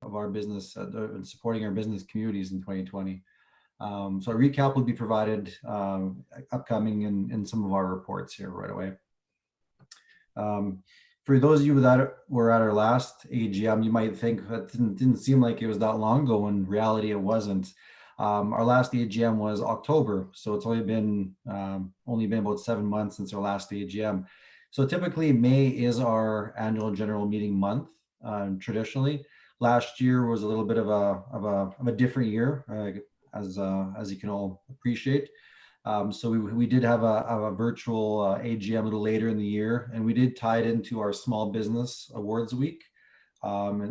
of our business and supporting our business communities in 2020. So a recap will be provided upcoming in some of our reports here right away. For those of you that were at our last AGM, you might think that didn't seem like it was that long ago. When in reality, it wasn't. Our last AGM was October, so it's only been about 7 months since our last AGM. So typically, May is our annual general meeting month. Traditionally, last year was a little bit of a different year, as you can all appreciate. So we did have a virtual AGM a little later in the year, and we did tie it into our Small Business Awards Week,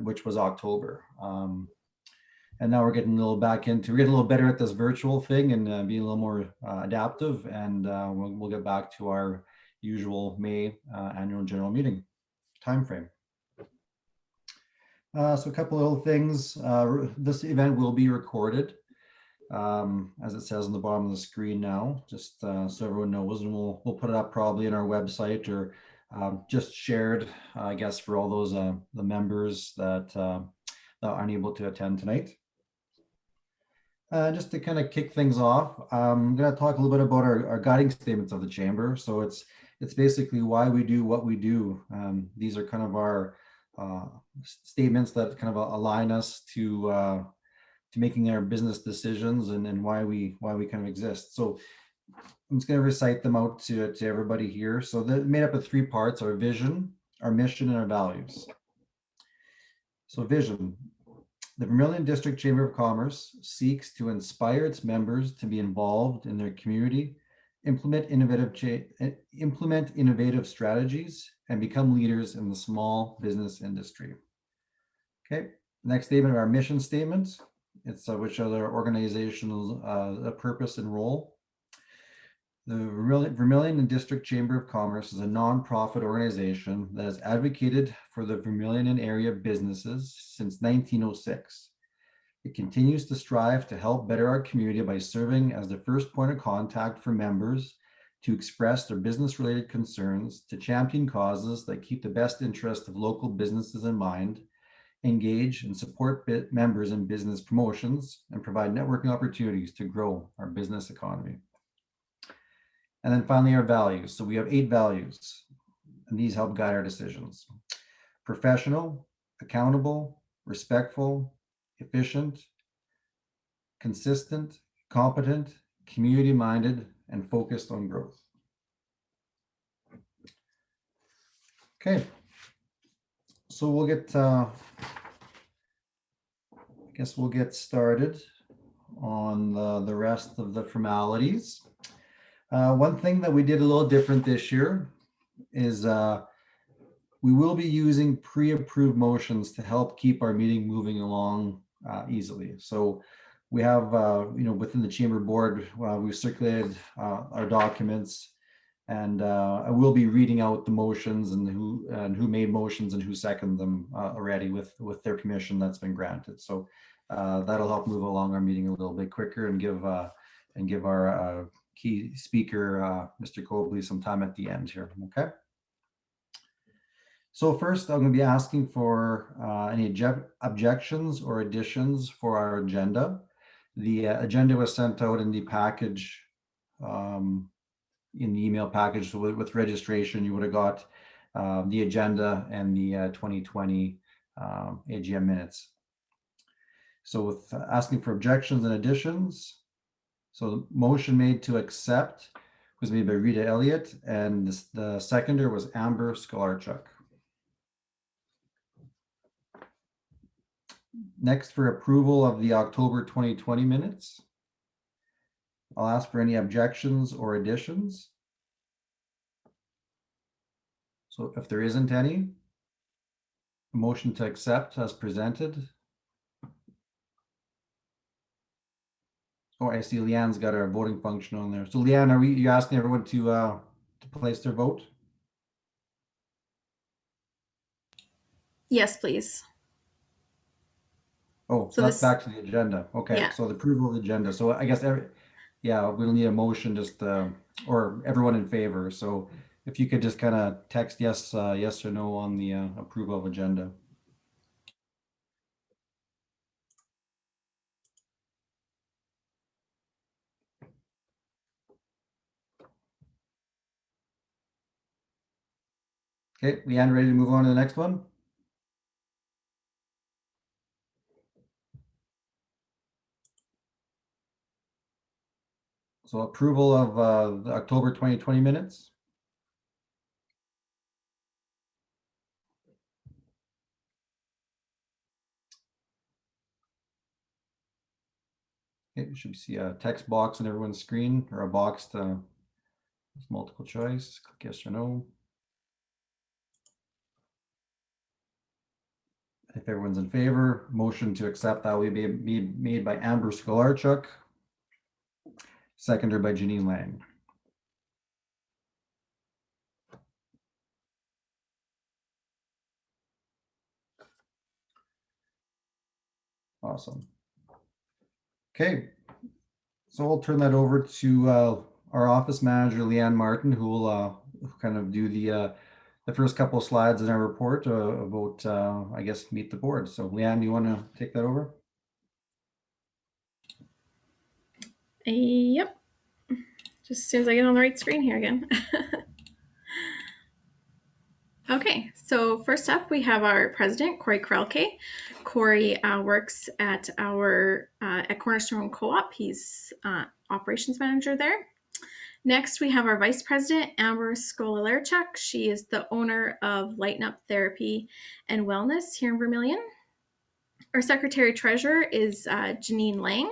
which was October. And now we're getting a little better at this virtual thing and being a little more adaptive, and we'll get back to our usual May annual general meeting timeframe. So a couple of little things. This event will be recorded, as it says on the bottom of the screen now, just so everyone knows, and we'll put it up probably in our website, or just shared, I guess, for all those the members that aren't able to attend tonight. Just to kind of kick things off, I'm going to talk a little bit about our guiding statements of the Chamber. So it's basically why we do what we do. These are kind of our statements that kind of align us to making our business decisions and why we kind of exist. So I'm just going to recite them out to everybody here. So they're made up of 3 parts: our vision, our mission, and our values. So vision. The Vermilion District Chamber of Commerce seeks to inspire its members to be involved in their community, implement innovative strategies, and become leaders in the small business industry. Okay, next statement, our mission statement. It's which are their organizational purpose and role. The Vermilion District Chamber of Commerce is a nonprofit organization that has advocated for the Vermilion and area businesses since 1906. It continues to strive to help better our community by serving as the first point of contact for members to express their business-related concerns, to champion causes that keep the best interest of local businesses in mind, engage and support members in business promotions, and provide networking opportunities to grow our business economy. And then finally, our values. So we have 8 values, and these help guide our decisions: professional, accountable, respectful, efficient, consistent, competent, community-minded, and focused on growth. Okay, so we'll get, I guess we'll get started on the rest of the formalities. One thing that we did a little different this year is we will be using pre-approved motions to help keep our meeting moving along easily. So we have, within the Chamber Board, we've circulated our documents, and I will be reading out the motions and who made motions and who seconded them already with their permission that's been granted. So that'll help move along our meeting a little bit quicker and give our key speaker, Mr. Cobley, some time at the end here. Okay. So first, I'm going to be asking for any objections or additions for our agenda. The agenda was sent out in the package, in the email package. So with registration, you would have got the agenda and the 2020 AGM minutes. So with asking for objections and additions, so the motion made to accept was made by Rita Elliott, and the seconder was Amber Skolarchuk. Next, for approval of the October 2020 minutes, I'll ask for any objections or additions. So if there isn't any, a motion to accept as presented. Oh, I see Leanne's got our voting function on there. So Leanne, are you asking everyone to place their vote? Yes, please. Oh, so that's back to the agenda. Okay, yeah. So the approval of the agenda. So I guess we'll need a motion just or everyone in favor. So if you could just kind of text yes or no on the approval of agenda. Okay, Leanne, ready to move on to the next one? So approval of the October 2020 minutes. Okay, you should see a text box on everyone's screen, or a box to multiple choice. Click yes or no. If everyone's in favor, motion to accept that will be made by Amber Skolarchuk, seconded by Janine Lang. Awesome. Okay, so we'll turn that over to our office manager, Leanne Martin, who will kind of do the first couple of slides in our report about, I guess, meet the board. So Leanne, you want to take that over? Yep. Just as soon as I get on the right screen here again. Okay, so first up we have our president, Corey Krelke. Corey works at at Cornerstone Co-op. He's operations manager there. Next, we have our vice president, Amber Skolarchuk. She is the owner of Lighten Up Therapy and Wellness here in Vermilion. Our secretary treasurer is Janine Lang,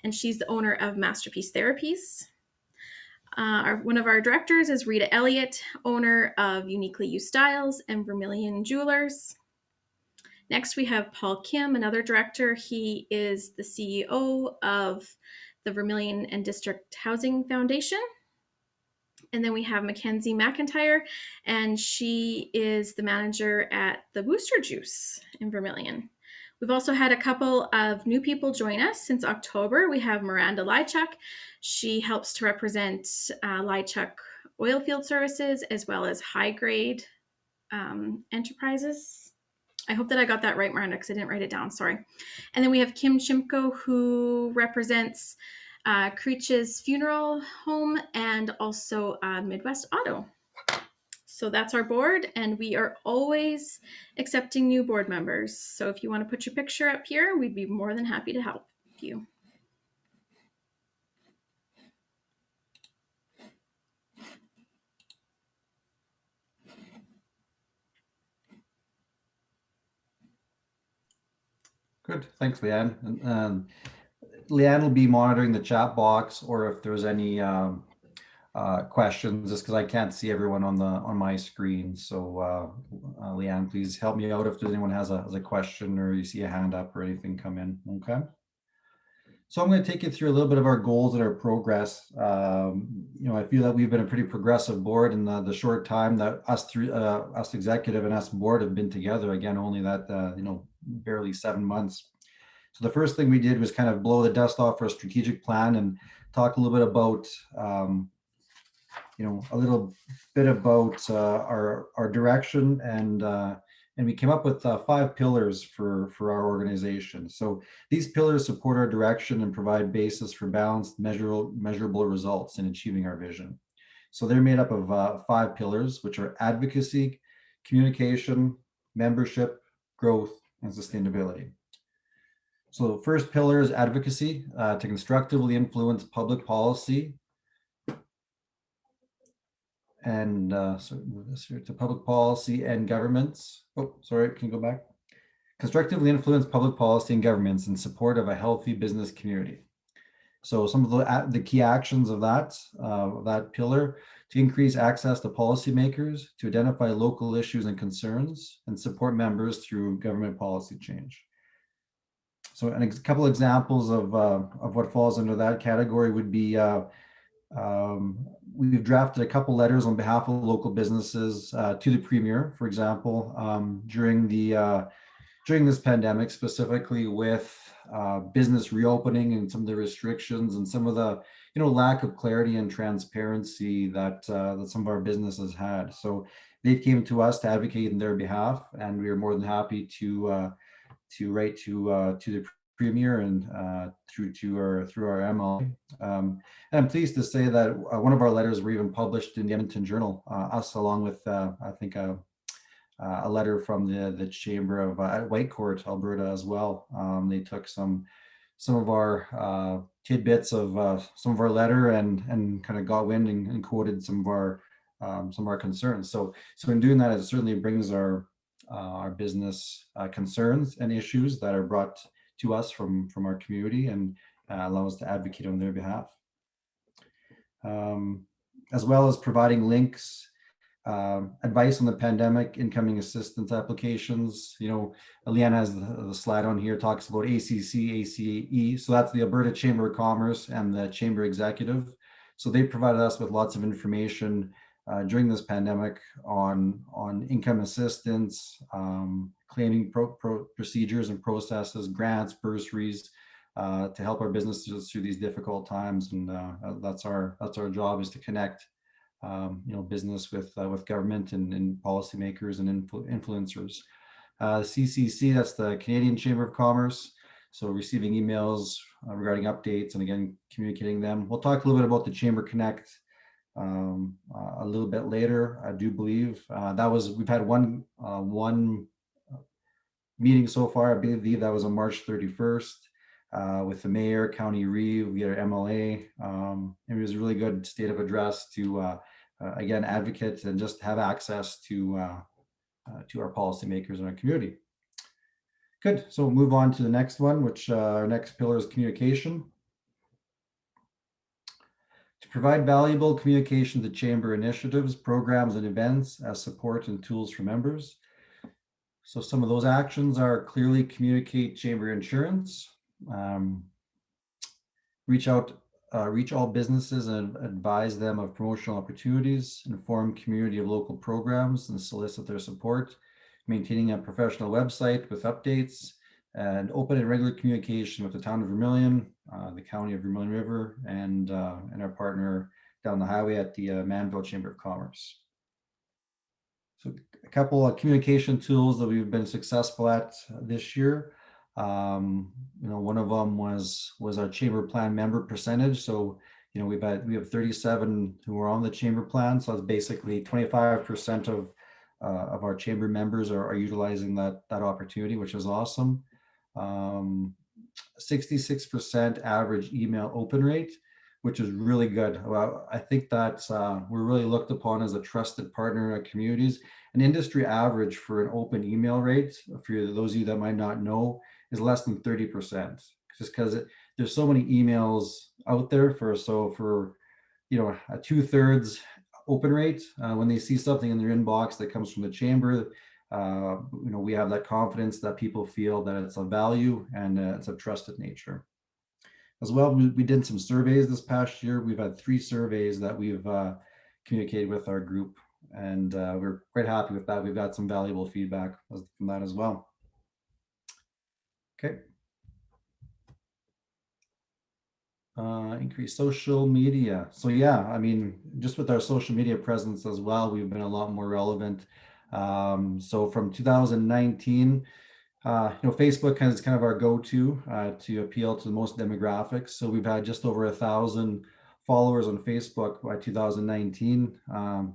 and she's the owner of Masterpiece Therapies. One of our directors is Rita Elliott, owner of Uniquely You Styles and Vermilion Jewelers. Next, we have Paul Kim, another director. He is the CEO of the Vermilion and District Housing Foundation. And then we have Mackenzie McIntyre, and she is the manager at the Booster Juice in Vermilion. We've also had a couple of new people join us since October. We have Miranda Lychuk. She helps to represent Lychuk Oilfield Services as well as High Grade Enterprises. I hope that I got that right, Miranda, because I didn't write it down. Sorry. And then we have Kim Chimko, who represents Creech's Funeral Home and also Midwest Auto. So that's our board, and we are always accepting new board members. So if you want to put your picture up here, we'd be more than happy to help you. Good, thanks, Leanne. And Leanne will be monitoring the chat box, or if there's any questions, just because I can't see everyone on my screen. So Leanne, please help me out if there's anyone has a question, or you see a hand up or anything come in. Okay. So I'm going to take you through a little bit of our goals and our progress. I feel that we've been a pretty progressive board in the short time that us executive and us board have been together. Again, only that barely 7 months. So the first thing we did was kind of blow the dust off our strategic plan and talk a little bit about a little bit about our direction, and we came up with 5 pillars for our organization. So these pillars support our direction and provide basis for balanced, measurable results in achieving our vision. So they're made up of 5 pillars, which are advocacy, communication, membership, growth, and sustainability. So the first pillar is advocacy, to constructively influence public policy and move this here to public policy and governments. Oh, sorry, can you go back? Constructively influence public policy and governments in support of a healthy business community. So some of the key actions of that pillar: to increase access to policymakers, to identify local issues and concerns, and support members through government policy change. So a couple examples of what falls under that category would be we've drafted a couple letters on behalf of local businesses to the Premier, for example, during this pandemic, specifically with business reopening and some of the restrictions and some of the lack of clarity and transparency that some of our businesses had. So they came to us to advocate in their behalf, and we are more than happy to write to the Premier and through our MLA. And I'm pleased to say that one of our letters were even published in the Edmonton Journal, us along with I think a letter from the Chamber of Whitecourt, Alberta as well. They took some of our tidbits of some of our letter and kind of got wind and quoted some of our concerns. So in doing that, it certainly brings our business concerns and issues that are brought to us from our community and allow us to advocate on their behalf. As well as providing links, advice on the pandemic incoming assistance applications. You know, Leanne has the slide on here, talks about ACC, ACE. So that's the Alberta Chamber of Commerce and the Chamber Executive. So they provided us with lots of information during this pandemic on income assistance, claiming procedures and processes, grants, bursaries, to help our businesses through these difficult times. And that's our job, is to connect business with government and policymakers and influencers. CCC, that's the Canadian Chamber of Commerce. So receiving emails regarding updates and again, communicating them. We'll talk a little bit about the Chamber Connect a little bit later, I do believe. We've had one meeting so far. I believe that was on March 31st. With the mayor, County Reeve, we had our MLA. It was a really good state of address to, again, advocate and just have access to our policymakers in our community. Good, so we'll move on to the next one, which our next pillar is communication. To provide valuable communication to Chamber initiatives, programs, and events as support and tools for members. So some of those actions are clearly communicate Chamber insurance, reach all businesses and advise them of promotional opportunities, inform community of local programs and solicit their support, maintaining a professional website with updates, and open and regular communication with the town of Vermilion, the county of Vermilion River, and our partner down the highway at the Manville Chamber of Commerce. So a couple of communication tools that we've been successful at this year. One of them was our chamber plan member percentage. So, we have 37 who are on the chamber plan. So it's basically 25% of our chamber members are utilizing that opportunity, which is awesome. 66% average email open rate, which is really good. Well, I think that we're really looked upon as a trusted partner in our communities. An industry average for an open email rate, for those of you that might not know, is less than 30%, just because there's so many emails out there for a 2/3 open rate. When they see something in their inbox that comes from the chamber, we have that confidence that people feel that it's of value and it's of trusted nature. As well, we did some surveys this past year. We've had 3 surveys that we've communicated with our group, and we're quite happy with that. We've got some valuable feedback from that as well. Okay. Increase social media. So yeah, I mean, just with our social media presence as well, we've been a lot more relevant. So from 2019, Facebook is kind of our go-to to appeal to the most demographics. So we've had just over 1,000 followers on Facebook by 2019.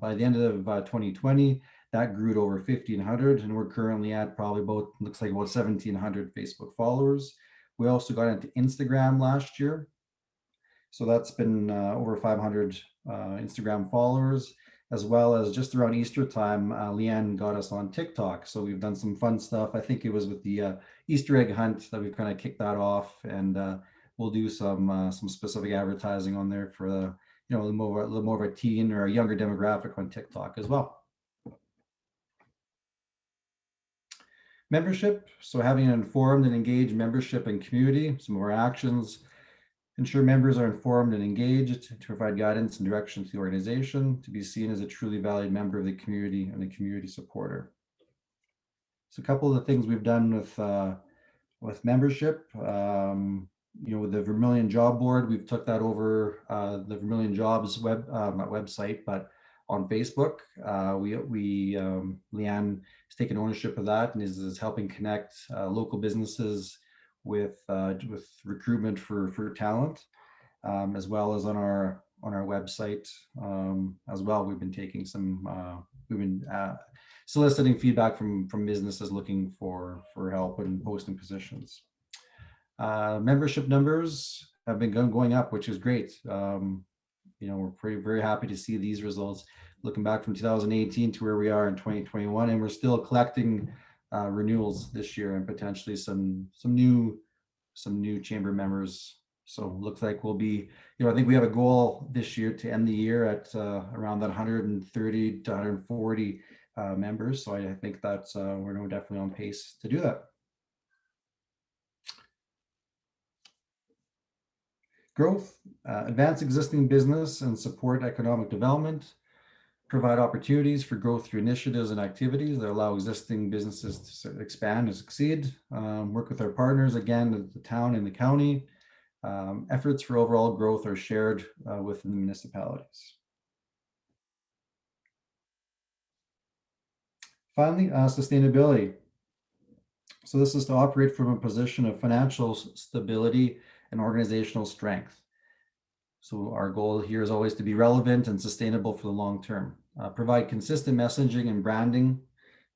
By the end of 2020, that grew to over 1,500, and we're currently at probably about 1,700 Facebook followers. We also got into Instagram last year. So that's been over 500 Instagram followers, as well as just around Easter time, Leanne got us on TikTok. So we've done some fun stuff. I think it was with the Easter egg hunt that we've kind of kicked that off, and we'll do some specific advertising on there for a little more of a teen or a younger demographic on TikTok as well. Membership. So having an informed and engaged membership and community, some of our actions. Ensure members are informed and engaged to provide guidance and direction to the organization, to be seen as a truly valued member of the community and a community supporter. So a couple of the things we've done with membership, with the Vermilion Job Board, we've took that over the Vermilion Jobs not website, but on Facebook. Leanne has taken ownership of that and is helping connect local businesses with recruitment for talent, as well as on our website as well. We've been taking some soliciting feedback from businesses looking for help in posting positions. Membership numbers have been going up, which is great. We're very happy to see these results looking back from 2018 to where we are in 2021, and we're still collecting renewals this year and potentially some new chamber members. So looks like we'll be, I think we have a goal this year to end the year at around that 130 to 140 members. So I think that's we're definitely on pace to do that. Growth, advance existing business and support economic development, provide opportunities for growth through initiatives and activities that allow existing businesses to expand and succeed, work with our partners, again, the town and the county. Efforts for overall growth are shared within the municipalities. Finally, sustainability. So this is to operate from a position of financial stability and organizational strength. So our goal here is always to be relevant and sustainable for the long term. Provide consistent messaging and branding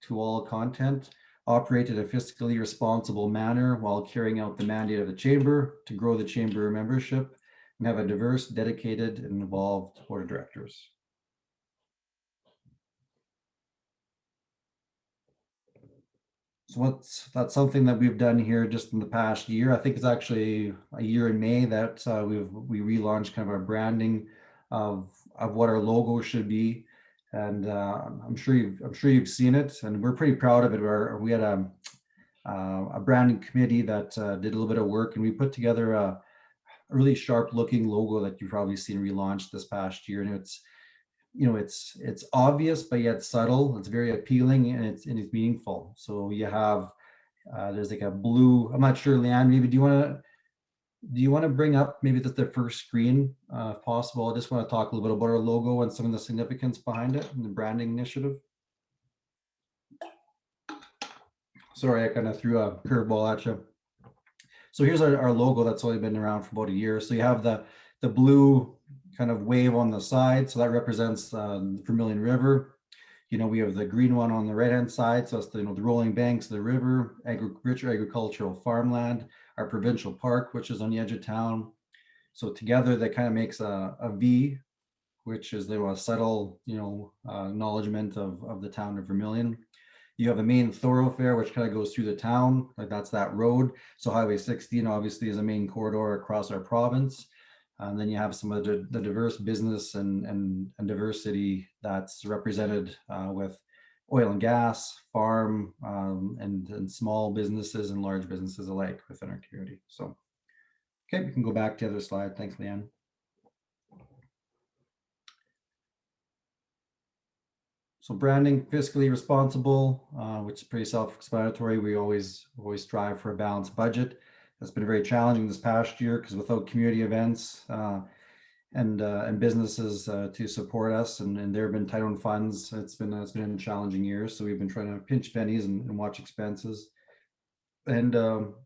to all content. Operate in a fiscally responsible manner while carrying out the mandate of the chamber to grow the chamber membership and have a diverse, dedicated, and involved board of directors. So that's something that we've done here just in the past year. I think it's actually a year in May that we relaunched kind of our branding of what our logo should be, and I'm sure you've seen it, and we're pretty proud of it. We had a branding committee that did a little bit of work, and we put together a really sharp looking logo that you've probably seen relaunched this past year, and it's obvious but yet subtle. It's very appealing and it's meaningful. So you have there's like a blue. I'm not sure, Leanne. Maybe do you want to bring up maybe the first screen if possible? I just want to talk a little bit about our logo and some of the significance behind it and the branding initiative. Sorry, I kind of threw a curveball at you. So here's our logo that's only been around for about a year. So you have the blue kind of wave on the side. So that represents the Vermilion River. We have the green one on the right-hand side. So it's the rolling banks of the river, rich agricultural farmland, our provincial park, which is on the edge of town. So together that kind of makes a V, which is a subtle, acknowledgement of the town of Vermilion. You have a main thoroughfare, which kind of goes through the town, like that's that road. So Highway 16 obviously is a main corridor across our province. And then you have some of the diverse business and diversity that's represented with oil and gas, farm, and small businesses and large businesses alike within our community. So, okay, we can go back to the other slide. Thanks, Leanne. So branding, fiscally responsible, which is pretty self-explanatory. We always strive for a balanced budget. That's been very challenging this past year because without community events and businesses to support us, and there have been tight on funds, it's been a challenging year. So we've been trying to pinch pennies and watch expenses. And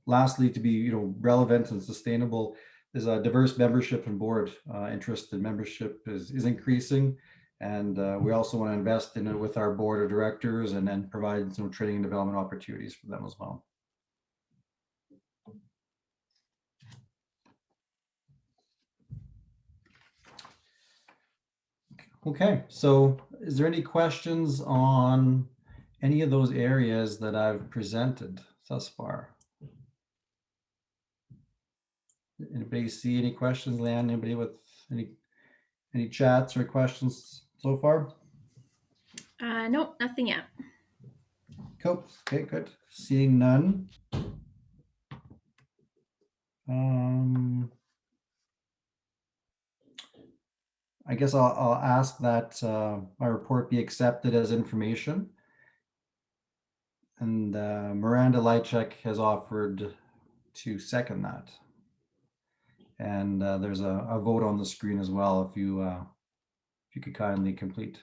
lastly, to be relevant and sustainable, is a diverse membership and board. Interest in membership is increasing, and we also want to invest in it with our board of directors and then provide some training and development opportunities for them as well. Okay, so is there any questions on any of those areas that I've presented thus far? Anybody see any questions, Leanne? Anybody with any chats or questions so far? Nope, nothing yet. Cool. Okay, good. Seeing none. I guess I'll ask that my report be accepted as information. And Miranda Lychek has offered to second that. And there's a vote on the screen as well if you could kindly complete.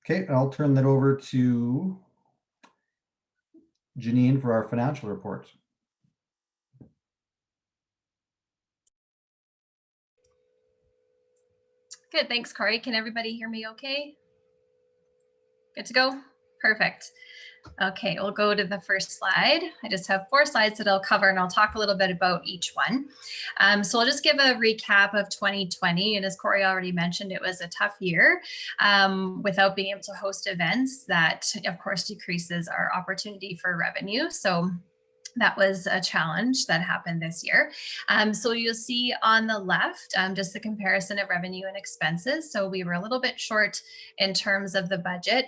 Okay, I'll turn that over to Janine for our financial report. Good, thanks, Corey. Can everybody hear me okay? Good to go? Perfect. Okay, we'll go to the first slide. I just have 4 slides that I'll cover, and I'll talk a little bit about each one. So I'll just give a recap of 2020. And as Corey already mentioned, it was a tough year without being able to host events. That, of course, decreases our opportunity for revenue. So that was a challenge that happened this year. So you'll see on the left, just the comparison of revenue and expenses. So we were a little bit short in terms of the budget.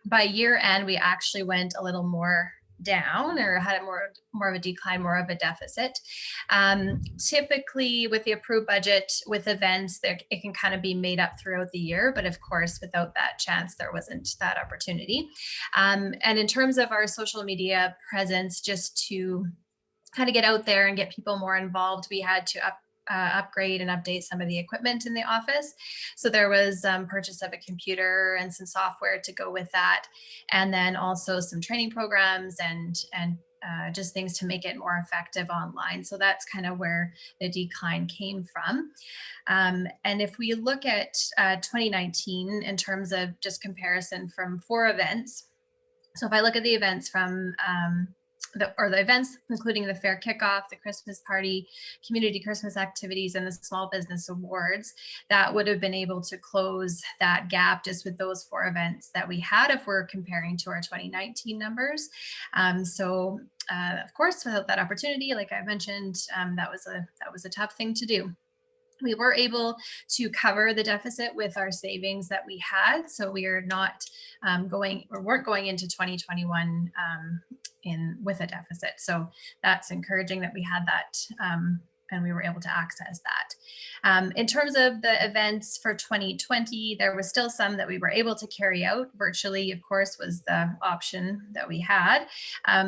By year end, we actually went a little more down, or had a more of a decline, more of a deficit. Typically with the approved budget with events, it can kind of be made up throughout the year, but of course without that chance, there wasn't that opportunity. And in terms of our social media presence, just to kind of get out there and get people more involved, we had to upgrade and update some of the equipment in the office. So there was purchase of a computer and some software to go with that, and then also some training programs and just things to make it more effective online. So that's kind of where the decline came from. And if we look at 2019 in terms of just comparison from 4 events, so if I look at the events from the events including the fair kickoff, the Christmas party, community Christmas activities, and the small business awards, that would have been able to close that gap just with those 4 events that we had if we're comparing to our 2019 numbers. Of course, without that opportunity, like I mentioned, that was a tough thing to do. We were able to cover the deficit with our savings that we had. So we are not weren't going into 2021 with a deficit. So that's encouraging that we had that and we were able to access that. In terms of the events for 2020, there was still some that we were able to carry out virtually, of course, was the option that we had.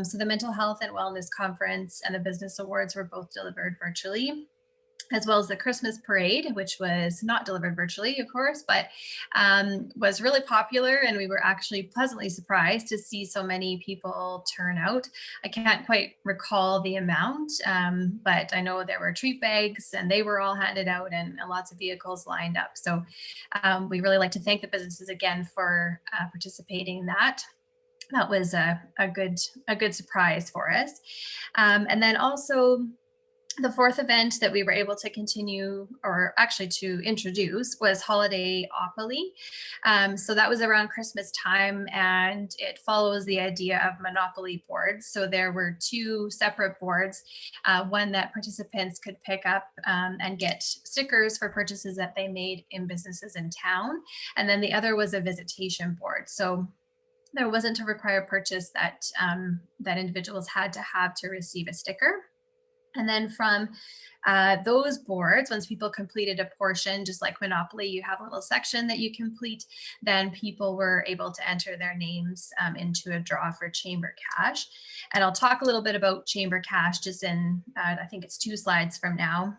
So the Mental Health and Wellness Conference and the Business Awards were both delivered virtually, as well as the Christmas parade, which was not delivered virtually, of course, but was really popular. And we were actually pleasantly surprised to see so many people turn out. I can't quite recall the amount, but I know there were treat bags and they were all handed out, and lots of vehicles lined up. So we really like to thank the businesses again for participating in that. That was a good surprise for us. And then also, the 4th event that we were able to continue, or actually to introduce, was Holiday-opoly. So that was around Christmas time, and it follows the idea of monopoly boards. So there were 2 separate boards, one that participants could pick up and get stickers for purchases that they made in businesses in town. And then the other was a visitation board. So there wasn't a required purchase that individuals had to have to receive a sticker. And then from those boards, once people completed a portion, just like Monopoly, you have a little section that you complete, then people were able to enter their names into a draw for Chamber Cash. And I'll talk a little bit about Chamber Cash just in, I think it's 2 slides from now.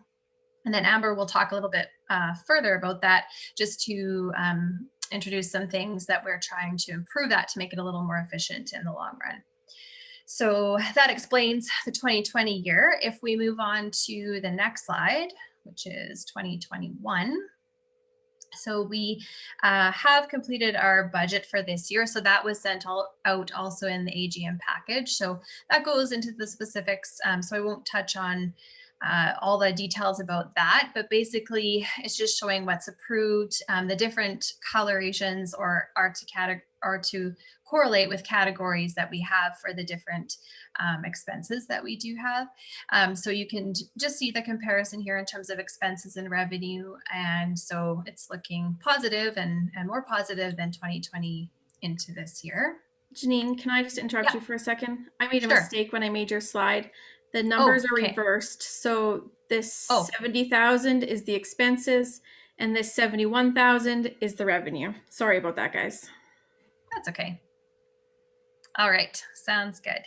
And then Amber will talk a little bit further about that, just to introduce some things that we're trying to improve that to make it a little more efficient in the long run. So that explains the 2020 year. If we move on to the next slide, which is 2021. So we have completed our budget for this year. So that was sent out also in the AGM package. So that goes into the specifics. So I won't touch on all the details about that, but basically it's just showing what's approved, the different colorations or to correlate with categories that we have for the different expenses that we do have. So you can just see the comparison here in terms of expenses and revenue. And so it's looking positive and more positive than 2020 into this year. Janine, can I just interrupt you for a second? I made a Sure. mistake when I made your slide. The numbers are reversed. So this 70,000 is the expenses and this 71,000 is the revenue. Sorry about that, guys. That's okay. All right, sounds good.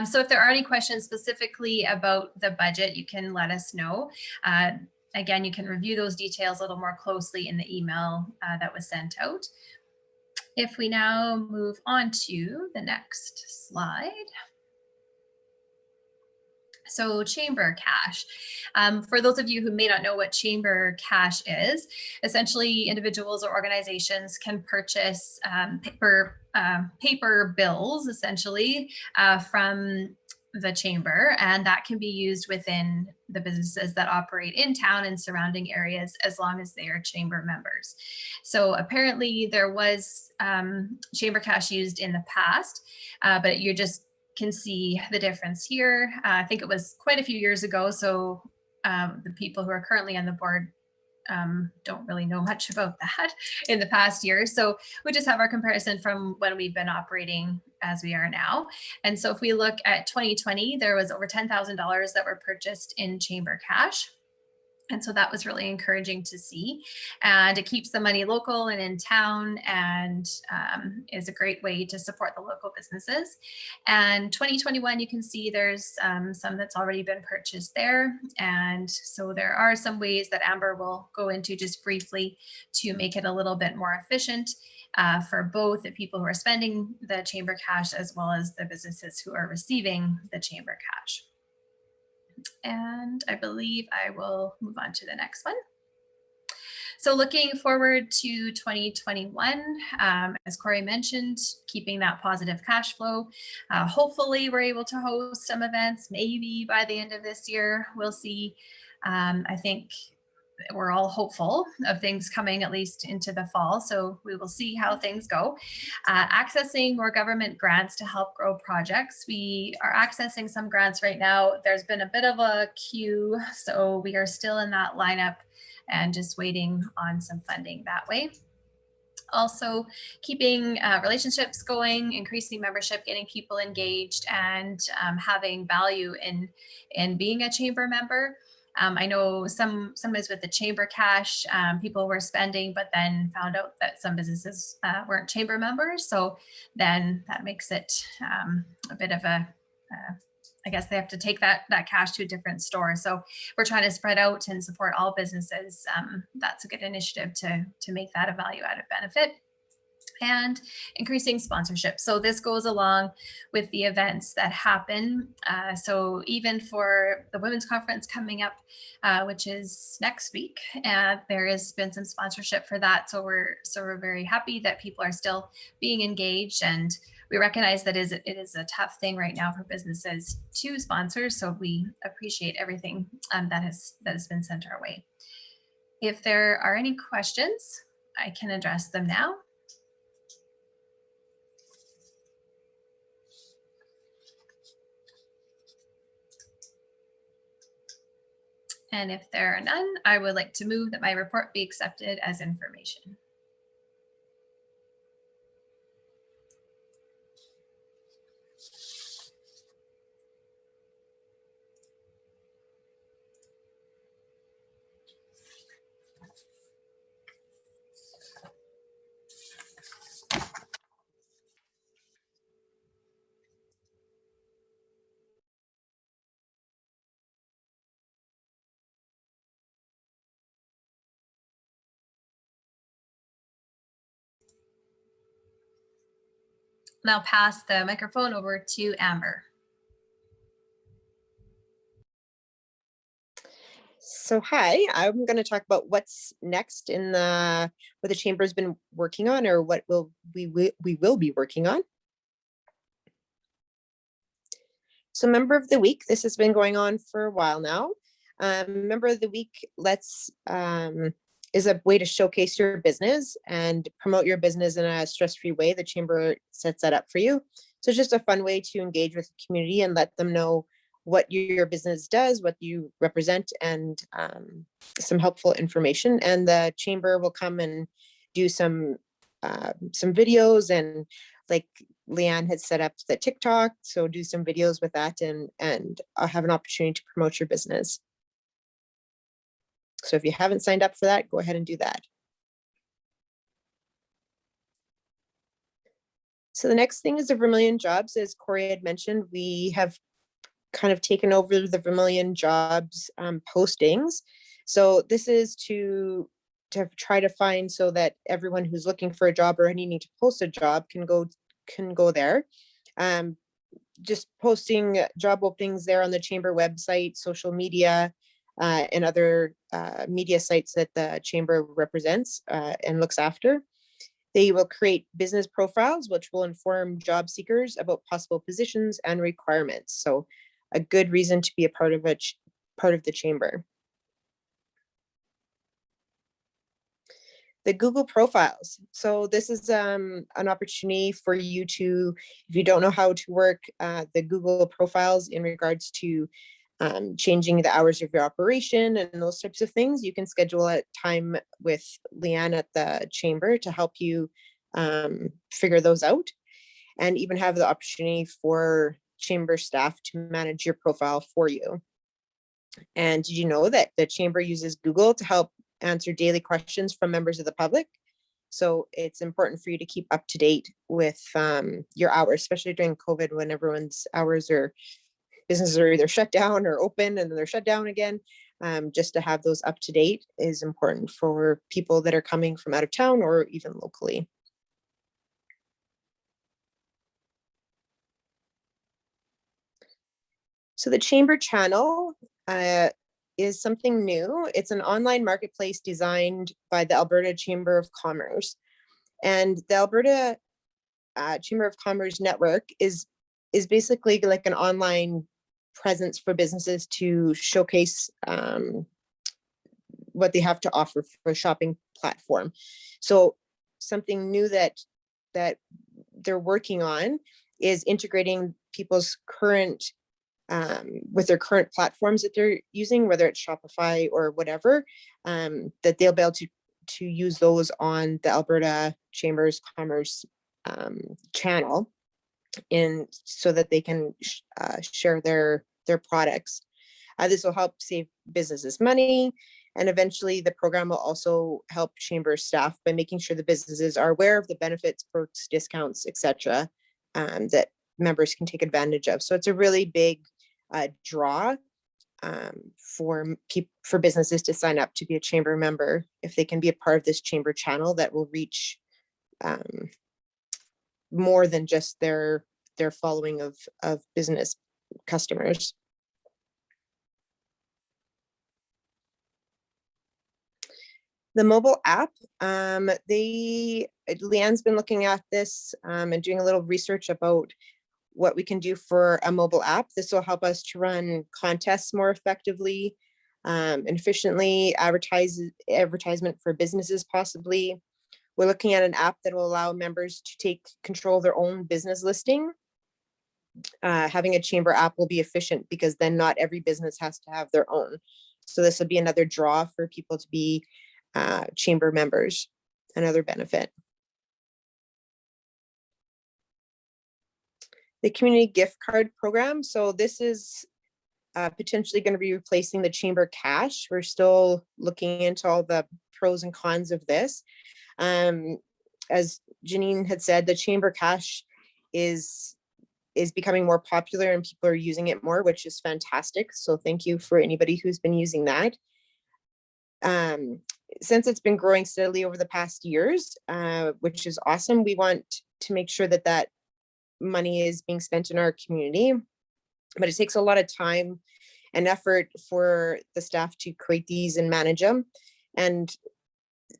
So if there are any questions specifically about the budget, you can let us know. Again, you can review those details a little more closely in the email that was sent out. If we now move on to the next slide. So chamber cash. For those of you who may not know what chamber cash is, essentially individuals or organizations can purchase paper bills, essentially, from the chamber, and that can be used within the businesses that operate in town and surrounding areas as long as they are chamber members. So apparently there was chamber cash used in the past, but you just can see the difference here. I think it was quite a few years ago, so the people who are currently on the board don't really know much about that in the past year. So we just have our comparison from when we've been operating as we are now. And so if we look at 2020, there was over $10,000 that were purchased in chamber cash. And so that was really encouraging to see. And it keeps the money local and in town, and is a great way to support the local businesses. And 2021, you can see there's some that's already been purchased there. And so there are some ways that Amber will go into just briefly to make it a little bit more efficient for both the people who are spending the chamber cash as well as the businesses who are receiving the chamber cash. And I believe I will move on to the next one. So looking forward to 2021, as Corey mentioned, keeping that positive cash flow. Hopefully we're able to host some events, maybe by the end of this year, we'll see. I think we're all hopeful of things coming at least into the fall, so we will see how things go. Accessing more government grants to help grow projects. We are accessing some grants right now. There's been a bit of a queue, so we are still in that lineup and just waiting on some funding that way. Also keeping relationships going, increasing membership, getting people engaged, and having value in being a chamber member. I know sometimes with the chamber cash, people were spending, but then found out that some businesses weren't chamber members. So then that makes it a bit of a, I guess they have to take that cash to a different store. So we're trying to spread out and support all businesses. That's a good initiative to make that a value added benefit. And increasing sponsorship. So this goes along with the events that happen. So even for the women's conference coming up, which is next week, there has been some sponsorship for that. So we're very happy that people are still being engaged, and we recognize that it is a tough thing right now for businesses to sponsor. So we appreciate everything that has been sent our way. If there are any questions, I can address them now. And if there are none, I would like to move that my report be accepted as information. Now pass the microphone over to Amber. So hi, I'm going to talk about what's next in what the chamber's been working on, or what we will be working on. So member of the week, this has been going on for a while now. Member of the week is a way to showcase your business and promote your business in a stress-free way. The chamber sets that up for you. So it's just a fun way to engage with the community and let them know what your business does, what you represent, and some helpful information. And the chamber will come and do some videos, and like Leanne had set up the TikTok, so do some videos with that, and have an opportunity to promote your business. So if you haven't signed up for that, go ahead and do that. So the next thing is the Vermilion Jobs. As Corey had mentioned, we have kind of taken over the Vermilion Jobs postings. So this is to to try to find so that everyone who's looking for a job or needing to post a job can go there. Just posting job openings there on the chamber website, social media, and other media sites that the chamber represents and looks after. They will create business profiles, which will inform job seekers about possible positions and requirements. So a good reason to be a part of the chamber. The Google profiles. So this is an opportunity for you to, if you don't know how to work the Google profiles in regards to changing the hours of your operation and those types of things, you can schedule a time with Leanne at the chamber to help you figure those out, and even have the opportunity for chamber staff to manage your profile for you. And did you know that the chamber uses Google to help answer daily questions from members of the public? So it's important for you to keep up to date with your hours, especially during COVID, when everyone's hours or businesses are either shut down or open and then they're shut down again. Just to have those up to date is important for people that are coming from out of town or even locally. So the chamber channel is something new. It's an online marketplace designed by the Alberta Chamber of Commerce. And the Alberta Chamber of Commerce network is basically like an online presence for businesses to showcase what they have to offer for a shopping platform. So something new that they're working on is integrating people's current with their current platforms that they're using, whether it's Shopify or whatever, that they'll be able to use those on the Alberta Chamber's Commerce channel, so that they can share their products. This will help save businesses money, and eventually the program will also help chamber staff by making sure the businesses are aware of the benefits, perks, discounts, etc., that members can take advantage of. So it's a really big draw for businesses to sign up to be a chamber member if they can be a part of this chamber channel that will reach more than just their following of business customers. The mobile app, Leanne's been looking at this and doing a little research about what we can do for a mobile app. This will help us to run contests more effectively and efficiently, advertisement for businesses possibly. We're looking at an app that will allow members to take control of their own business listing. Having a chamber app will be efficient because then not every business has to have their own. So this will be another draw for people to be chamber members, another benefit. The community gift card program. So this is potentially going to be replacing the chamber cash. We're still looking into all the pros and cons of this. As Janine had said, the chamber cash is becoming more popular and people are using it more, which is fantastic. So thank you for anybody who's been using that. Since it's been growing steadily over the past years, which is awesome, we want to make sure that that money is being spent in our community, but it takes a lot of time and effort for the staff to create these and manage them. And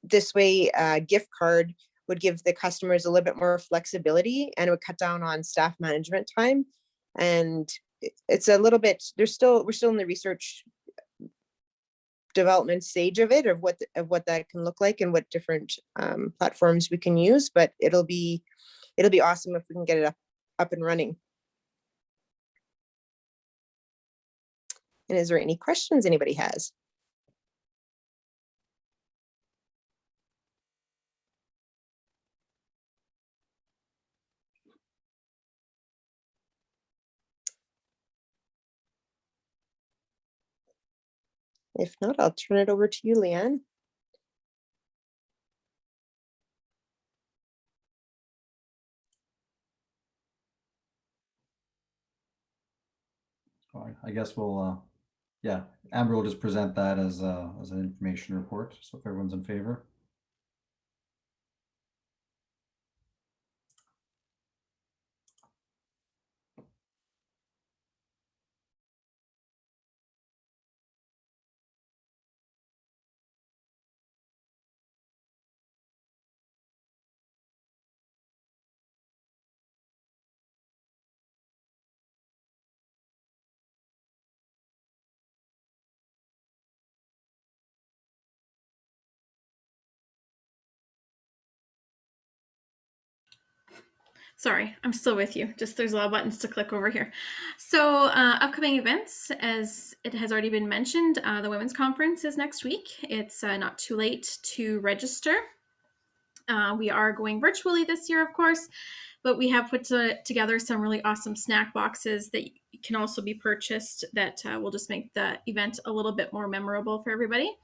this way, a gift card would give the customers a little bit more flexibility, and it would cut down on staff management time. And it's a little bit, we're still in the research development stage of it, of what that can look like and what different platforms we can use, but it'll be awesome if we can get it up and running. And is there any questions anybody has? If not, I'll turn it over to you, Leanne. I guess we'll yeah, Amber will just present that as an information report. So if everyone's in favor. Sorry, I'm still with you. Just there's a lot of buttons to click over here. So upcoming events, as it has already been mentioned, the Women's Conference is next week. It's not too late to register. We are going virtually this year, of course, but we have put together some really awesome snack boxes that can also be purchased that will just make the event a little bit more memorable for everybody.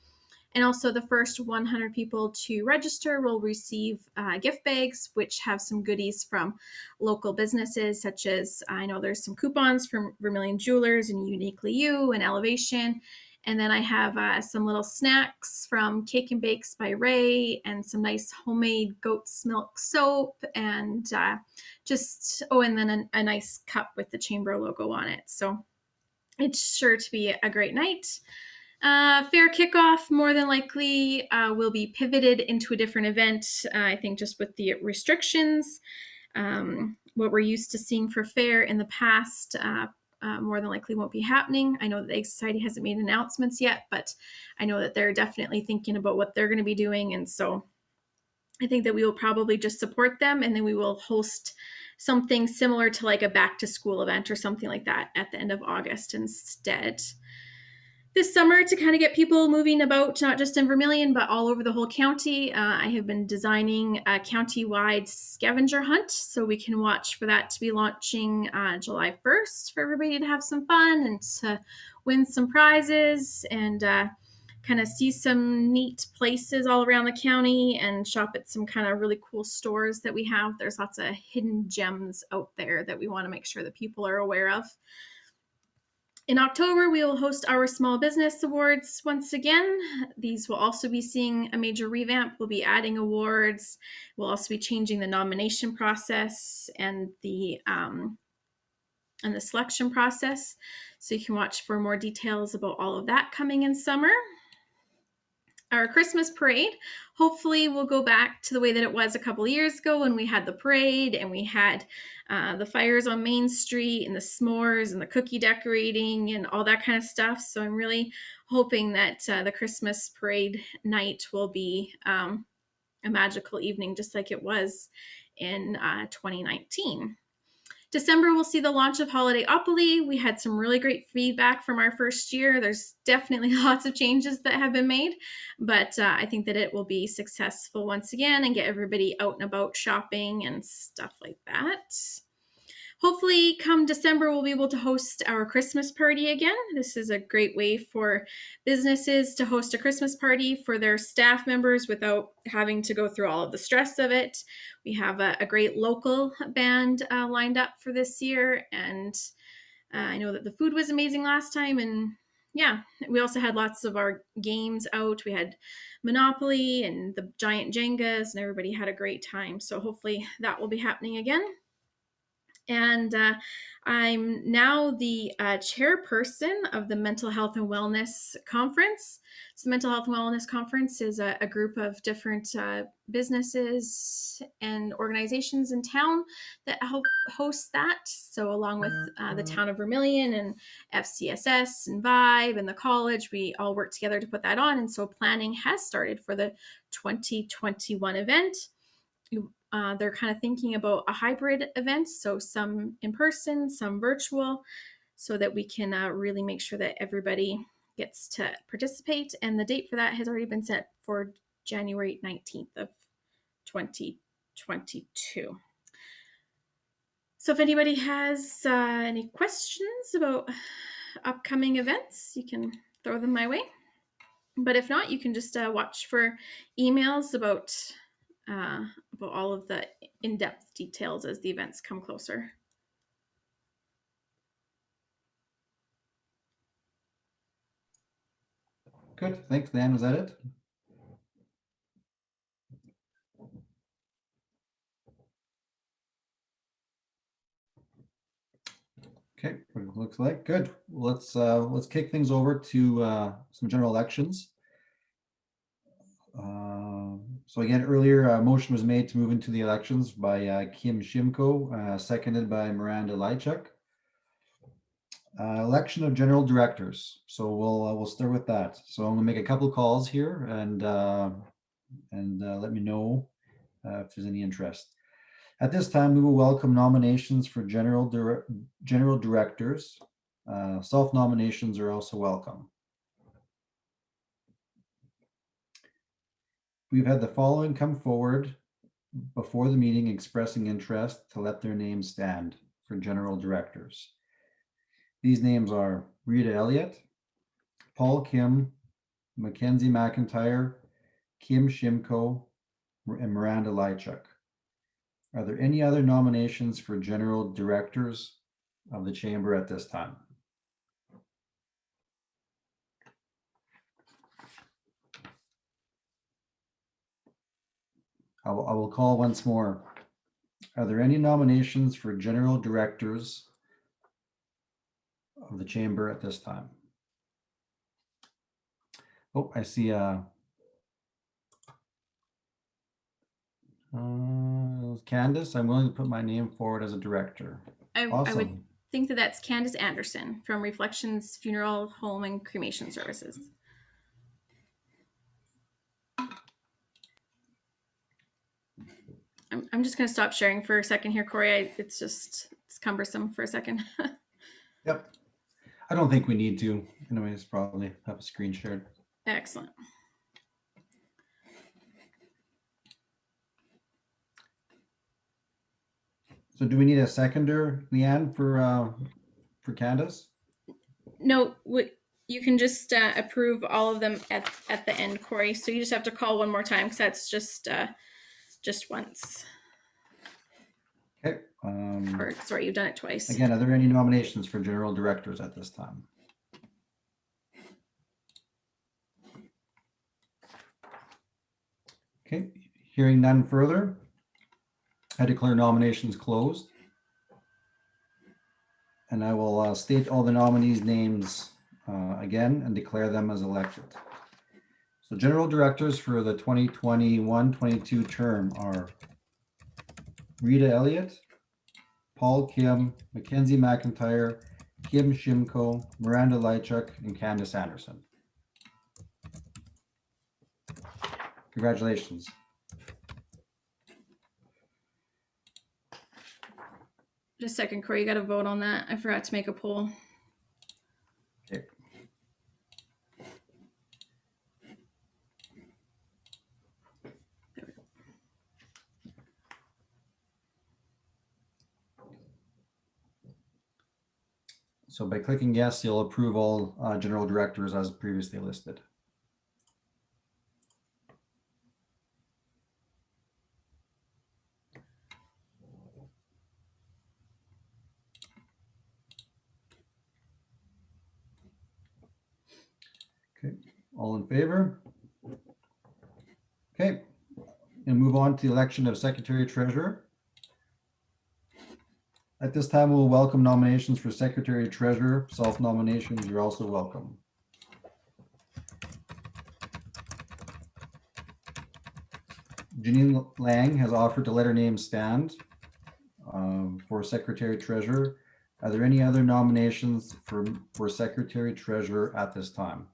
And also the first 100 people to register will receive gift bags, which have some goodies from local businesses, such as I know there's some coupons from Vermilion Jewelers and Uniquely You and Elevation. And then I have some little snacks from Cake and Bakes by Ray and some nice homemade goat's milk soap and and then a nice cup with the Chamber logo on it. So it's sure to be a great night. Fair kickoff more than likely will be pivoted into a different event. I think just with the restrictions, what we're used to seeing for fair in the past more than likely won't be happening. I know that the Egg Society hasn't made announcements yet, but I know that they're definitely thinking about what they're going to be doing. And so I think that we will probably just support them, and then we will host something similar to like a back to school event or something like that at the end of August instead. This summer, to kind of get people moving about, not just in Vermilion, but all over the whole county, I have been designing a county-wide scavenger hunt. So we can watch for that to be launching July 1st for everybody to have some fun and to win some prizes and kind of see some neat places all around the county and shop at some kind of really cool stores that we have. There's lots of hidden gems out there that we want to make sure that people are aware of. In October, we will host our Small Business Awards once again. These will also be seeing a major revamp. We'll be adding awards. We'll also be changing the nomination process and the selection process. So you can watch for more details about all of that coming in summer. Our Christmas parade, hopefully we'll go back to the way that it was a couple of years ago when we had the parade and we had the fires on Main Street and the s'mores and the cookie decorating and all that kind of stuff. So I'm really hoping that the Christmas parade night will be a magical evening just like it was in 2019. December, we'll see the launch of Holidayopoli. We had some really great feedback from our first year. There's definitely lots of changes that have been made, but I think that it will be successful once again and get everybody out and about shopping and stuff like that. Hopefully, come December, we'll be able to host our Christmas party again. This is a great way for businesses to host a Christmas party for their staff members without having to go through all of the stress of it. We have a great local band lined up for this year, and I know that the food was amazing last time. And yeah, we also had lots of our games out. We had Monopoly and the giant Jengas, and everybody had a great time. So hopefully that will be happening again. And I'm now the chairperson of the Mental Health and Wellness Conference. So the Mental Health and Wellness Conference is a group of different businesses and organizations in town that help host that. So along with the town of Vermilion and FCSS and Vibe and the college, we all work together to put that on. And so planning has started for the 2021 event. They're kind of thinking about a hybrid event, so some in person, some virtual, so that we can really make sure that everybody gets to participate. And the date for that has already been set for January 19th of 2022. So if anybody has any questions about upcoming events, you can throw them my way. But if not, you can just watch for emails about all of the in-depth details as the events come closer. good. Thanks, Dan. Was that it? Okay, what it looks like. Good. Let's kick things over to some general elections. So again, earlier a motion was made to move into the elections by Kim Shimko, seconded by Miranda Lychuk. Election of general directors. So we'll start with that. So I'm gonna make a couple of calls here and let me know if there's any interest. At this time, we will welcome nominations for general directors. Self-nominations are also welcome. We've had the following come forward before the meeting expressing interest to let their names stand for general directors. These names are Rita Elliott, Paul Kim, Mackenzie McIntyre, Kim Shimko, and Miranda Lychuk. Are there any other nominations for general directors of the chamber at this time? I will call once more. Are there any nominations for general directors of the chamber at this time? Oh, I see Candace, I'm willing to put my name forward as a director. I would Awesome. think that that's Candace Anderson from Reflections Funeral Home and Cremation Services. I'm just going to stop sharing for a second here, Corey. It's cumbersome for a second. Yep. I don't think we need to. Anyways, probably have a screen shared. Excellent. So do we need a seconder, Leanne, for Candace? No, you can just approve all of them at the end, Corey. So you just have to call one more time because that's just once. Okay. Or sorry, you've done it twice. Again, are there any nominations for general directors at this time? Okay, hearing none further, I declare nominations closed. And I will state all the nominees' names again and declare them as elected. So general directors for the 2021-22 term are Rita Elliott, Paul Kim, Mackenzie McIntyre, Kim Shimko, Miranda Lychuk, and Candace Anderson. Congratulations. Just a second, Corey, you got to vote on that. I forgot to make a poll. Okay. So by clicking yes, you'll approve all general directors as previously listed. Okay, all in favor? Okay, and move on to the election of secretary treasurer. At this time, we'll welcome nominations for secretary treasurer. Self-nominations, you're also welcome. Janine Lang has offered to let her name stand for secretary treasurer. Are there any other nominations for secretary treasurer at this time?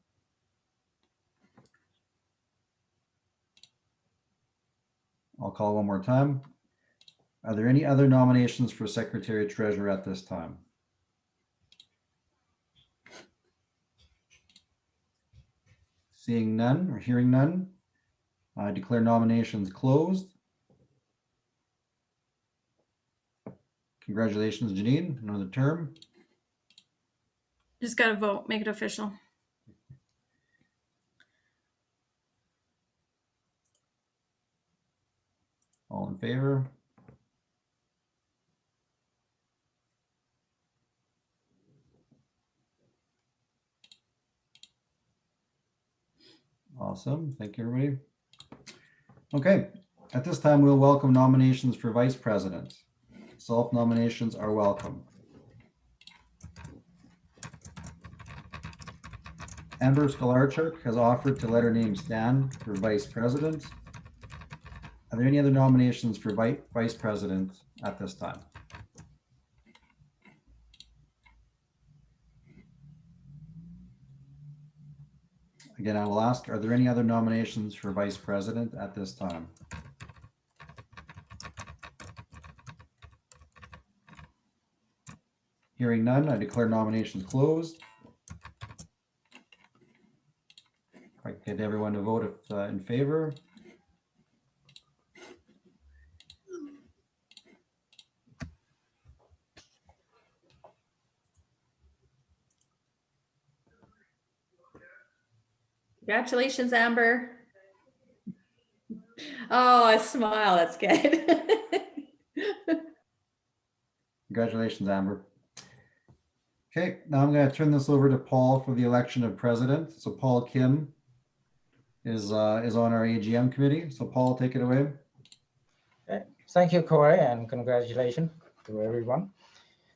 I'll call one more time. Are there any other nominations for secretary treasurer at this time? Seeing none or hearing none, I declare nominations closed. Congratulations, Janine, another term. Just got to vote, make it official. All in favor? Awesome. Thank you, everybody. Okay, at this time, we'll welcome nominations for vice president. Self-nominations are welcome. Amber Skolarchuk has offered to let her name stand for vice president. Are there any other nominations for vice president at this time? Again, I will ask, are there any other nominations for vice president at this time? Hearing none, I declare nominations closed. If I get everyone to vote in favor. Congratulations, Amber. Oh, a smile. That's good. Congratulations, Amber. Okay, now I'm going to turn this over to Paul for the election of president. So Paul Kim is on our AGM committee. So Paul, take it away. Okay. Thank you, Corey, and congratulations to everyone.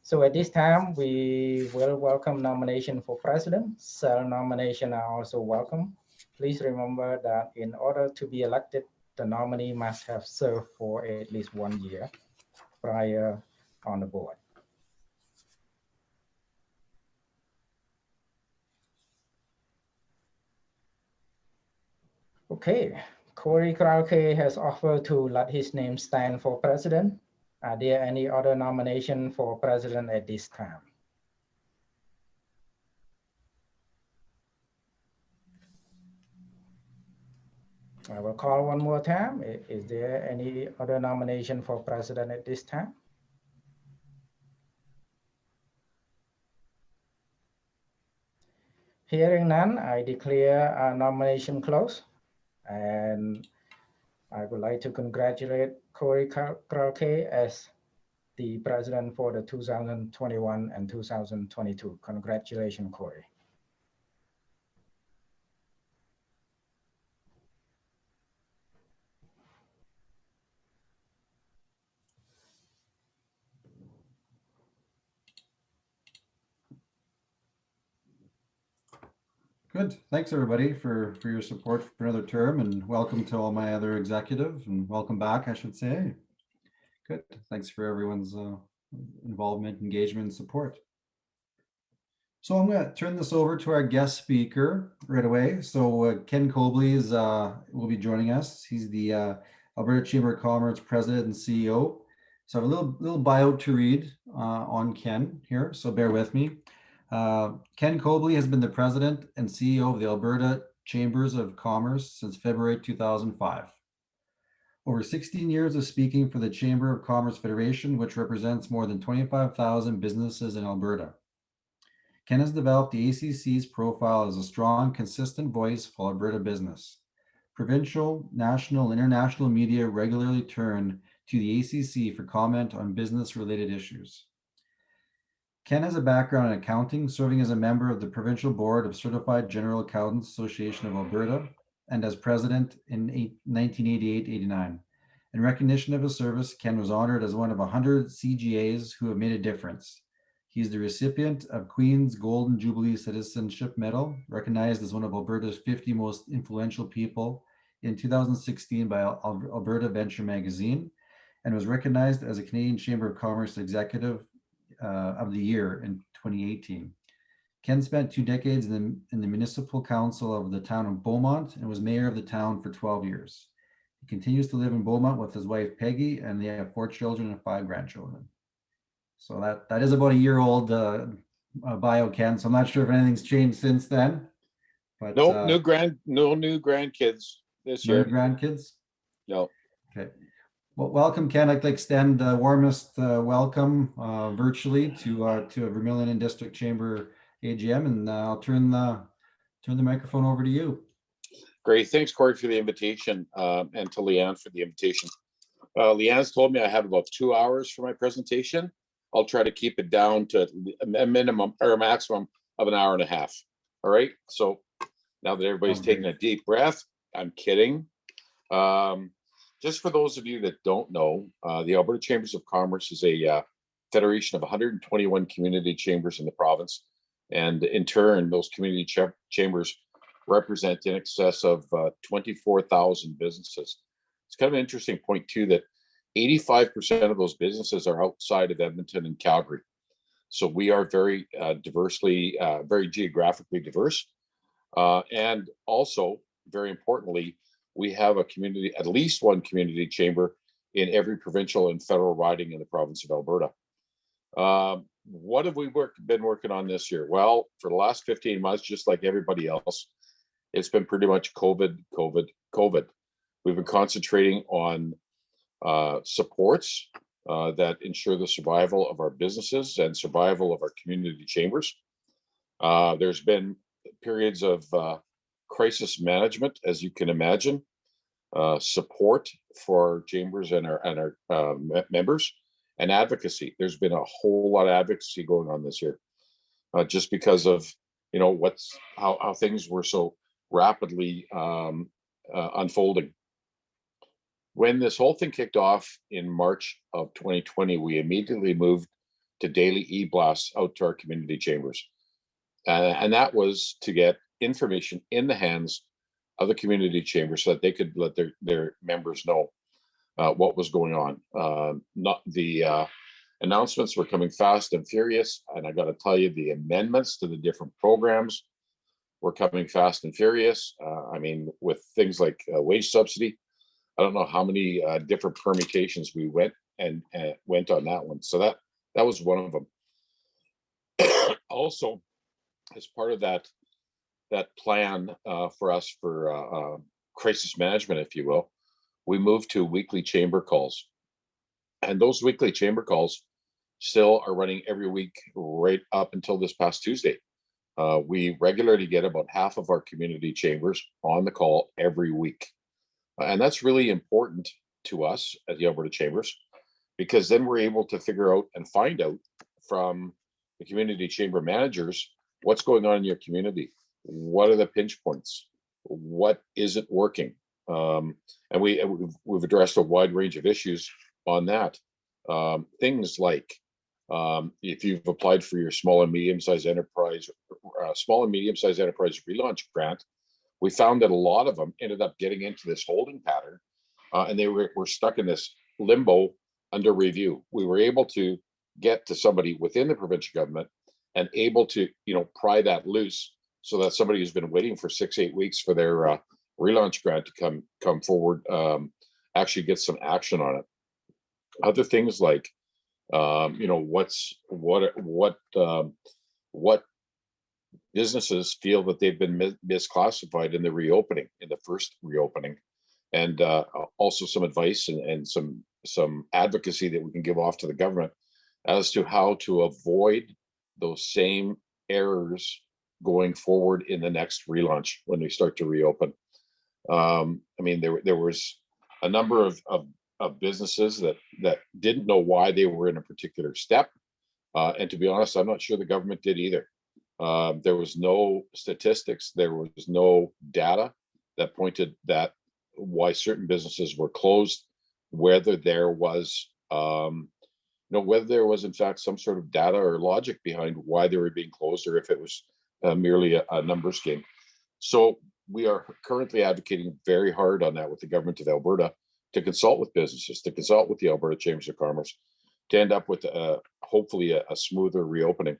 So at this time, we will welcome nomination for president. Self-nomination are also welcome. Please remember that in order to be elected, the nominee must have served for at least 1 year prior on the board. Okay, Corey Krauke has offered to let his name stand for president. Are there any other nomination for president at this time? I will call one more time. Is there any other nomination for president at this time? Hearing none, I declare our nomination closed. And I would like to congratulate Corey Krauke as the president for the 2021 and 2022. Congratulations, Corey. Good. Thanks, everybody, for your support for another term, and welcome to all my other executives, and welcome back, I should say. Good. Thanks for everyone's involvement, engagement, and support. So I'm going to turn this over to our guest speaker right away. So Ken Cobley will be joining us. He's the Alberta Chamber of Commerce President and CEO. So I have a little bio to read on Ken here, so bear with me. Ken Cobley has been the president and CEO of the Alberta Chambers of Commerce since February 2005. Over 16 years of speaking for the Chamber of Commerce Federation, which represents more than 25,000 businesses in Alberta. Ken has developed the ACC's profile as a strong, consistent voice for Alberta business. Provincial, national, and international media regularly turn to the ACC for comment on business-related issues. Ken has a background in accounting, serving as a member of the Provincial Board of Certified General Accountants Association of Alberta and as president in 1988-89. In recognition of his service, Ken was honored as one of 100 CGAs who have made a difference. He is the recipient of Queen's Golden Jubilee Citizenship Medal, recognized as one of Alberta's 50 most influential people in 2016 by Alberta Venture Magazine, and was recognized as a Canadian Chamber of Commerce Executive of the Year in 2018. Ken spent 2 decades in the Municipal Council of the town of Beaumont and was mayor of the town for 12 years. He continues to live in Beaumont with his wife Peggy, and they have 4 children and 5 grandchildren. So that is about a year old bio, Ken. So I'm not sure if anything's changed since then. But no new grandkids this no year. Grandkids? No. Okay. Well, welcome, Ken. I'd like to extend the warmest welcome virtually to a Vermilion and District Chamber AGM, and I'll turn the microphone over to you. Great. Thanks, Corey, for the invitation, and to Leanne for the invitation. Leanne's told me I have about 2 hours for my presentation. I'll try to keep it down to a minimum or a maximum of 1.5 hours. All right. So now that everybody's taking a deep breath, I'm kidding. Just for those of you that don't know, the Alberta Chambers of Commerce is a federation of 121 community chambers in the province. And in turn, those community chambers represent in excess of 24,000 businesses. It's kind of an interesting point too, that 85% of those businesses are outside of Edmonton and Calgary. So we are very very geographically diverse. And also, very importantly, we have a community, at least one community chamber in every provincial and federal riding in the province of Alberta. What have we been working on this year? Well, for the last 15 months, just like everybody else, it's been pretty much COVID. We've been concentrating on supports that ensure the survival of our businesses and survival of our community chambers. There's been periods of crisis management, as you can imagine, support for our chambers and our members, and advocacy. There's been a whole lot of advocacy going on this year, just because of how things were so rapidly unfolding. When this whole thing kicked off in March of 2020, we immediately moved to daily e-blasts out to our community chambers. And that was to get information in the hands of the community chambers so that they could let their members know what was going on. Not the announcements were coming fast and furious. And I got to tell you, the amendments to the different programs were coming fast and furious. I mean, with things like wage subsidy, I don't know how many different permutations we went on that one. So that was one of them. Also, as part of that plan for us for crisis management, if you will, we moved to weekly chamber calls. And those weekly chamber calls still are running every week right up until this past Tuesday. We regularly get about half of our community chambers on the call every week. And that's really important to us at the Alberta Chambers, because then we're able to figure out and find out from the community chamber managers what's going on in your community. What are the pinch points? What isn't working? And we've addressed a wide range of issues on that. Things like if you've applied for your small and medium-sized enterprise relaunch grant, we found that a lot of them ended up getting into this holding pattern, and they were stuck in this limbo under review. We were able to get to somebody within the provincial government and able to, pry that loose so that somebody who's been waiting for 6-8 weeks for their relaunch grant to come forward actually get some action on it. Other things like, what businesses feel that they've been misclassified in the reopening, in the first reopening, and also some advice and some advocacy that we can give off to the government as to how to avoid those same errors going forward in the next relaunch when we start to reopen. I mean, there was a number of businesses that didn't know why they were in a particular step. And to be honest, I'm not sure the government did either. There was no statistics, there was no data that pointed that why certain businesses were closed, whether there was in fact some sort of data or logic behind why they were being closed, or if it was merely a numbers game. So we are currently advocating very hard on that with the government of Alberta to consult with businesses, to consult with the Alberta Chambers of Commerce, to end up with hopefully a smoother reopening.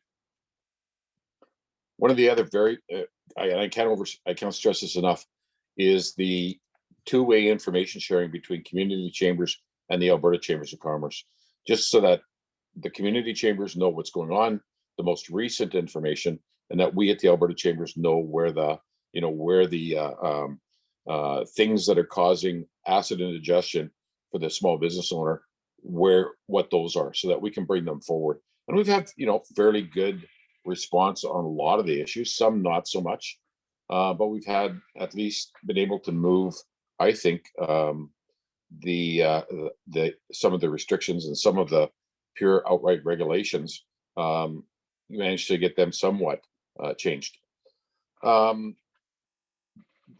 One of the other I can't stress this enough, is the two-way information sharing between community chambers and the Alberta Chambers of Commerce, just so that the community chambers know what's going on, the most recent information, and that we at the Alberta Chambers know where the things that are causing acid indigestion for the small business owner, what those are, so that we can bring them forward. And we've had fairly good response on a lot of the issues, some not so much, but we've had at least been able to move, I think, some of the restrictions and some of the pure outright regulations, managed to get them somewhat changed.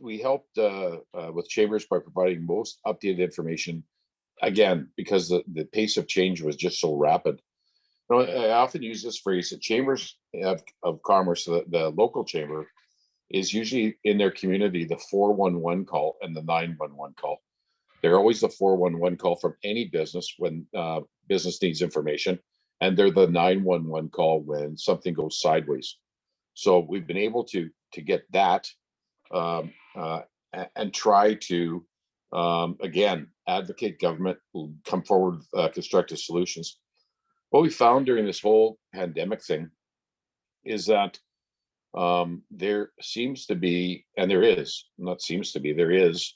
we helped with chambers by providing most updated information. Again, because the pace of change was just so rapid. You know, I often use this phrase that chambers of commerce, the local chamber, is usually in their community the 411 call and the 911 call. They're always the 411 call from any business when business needs information, and they're the 911 call when something goes sideways. So we've been able to get that and try to again advocate government, come forward with constructive solutions. What we found during this whole pandemic thing is that there seems to be, and there is, not seems to be, there is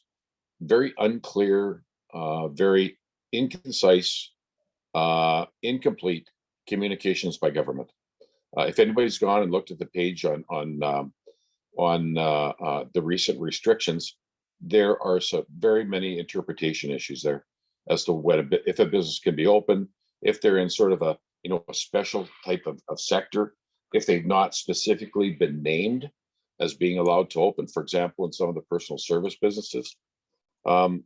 very unclear, very inconcise, incomplete communications by government. If anybody's gone and looked at the page on the recent restrictions, there are so very many interpretation issues there as to when if a business can be open, if they're in sort of a a special type of sector, if they've not specifically been named as being allowed to open, for example, in some of the personal service businesses.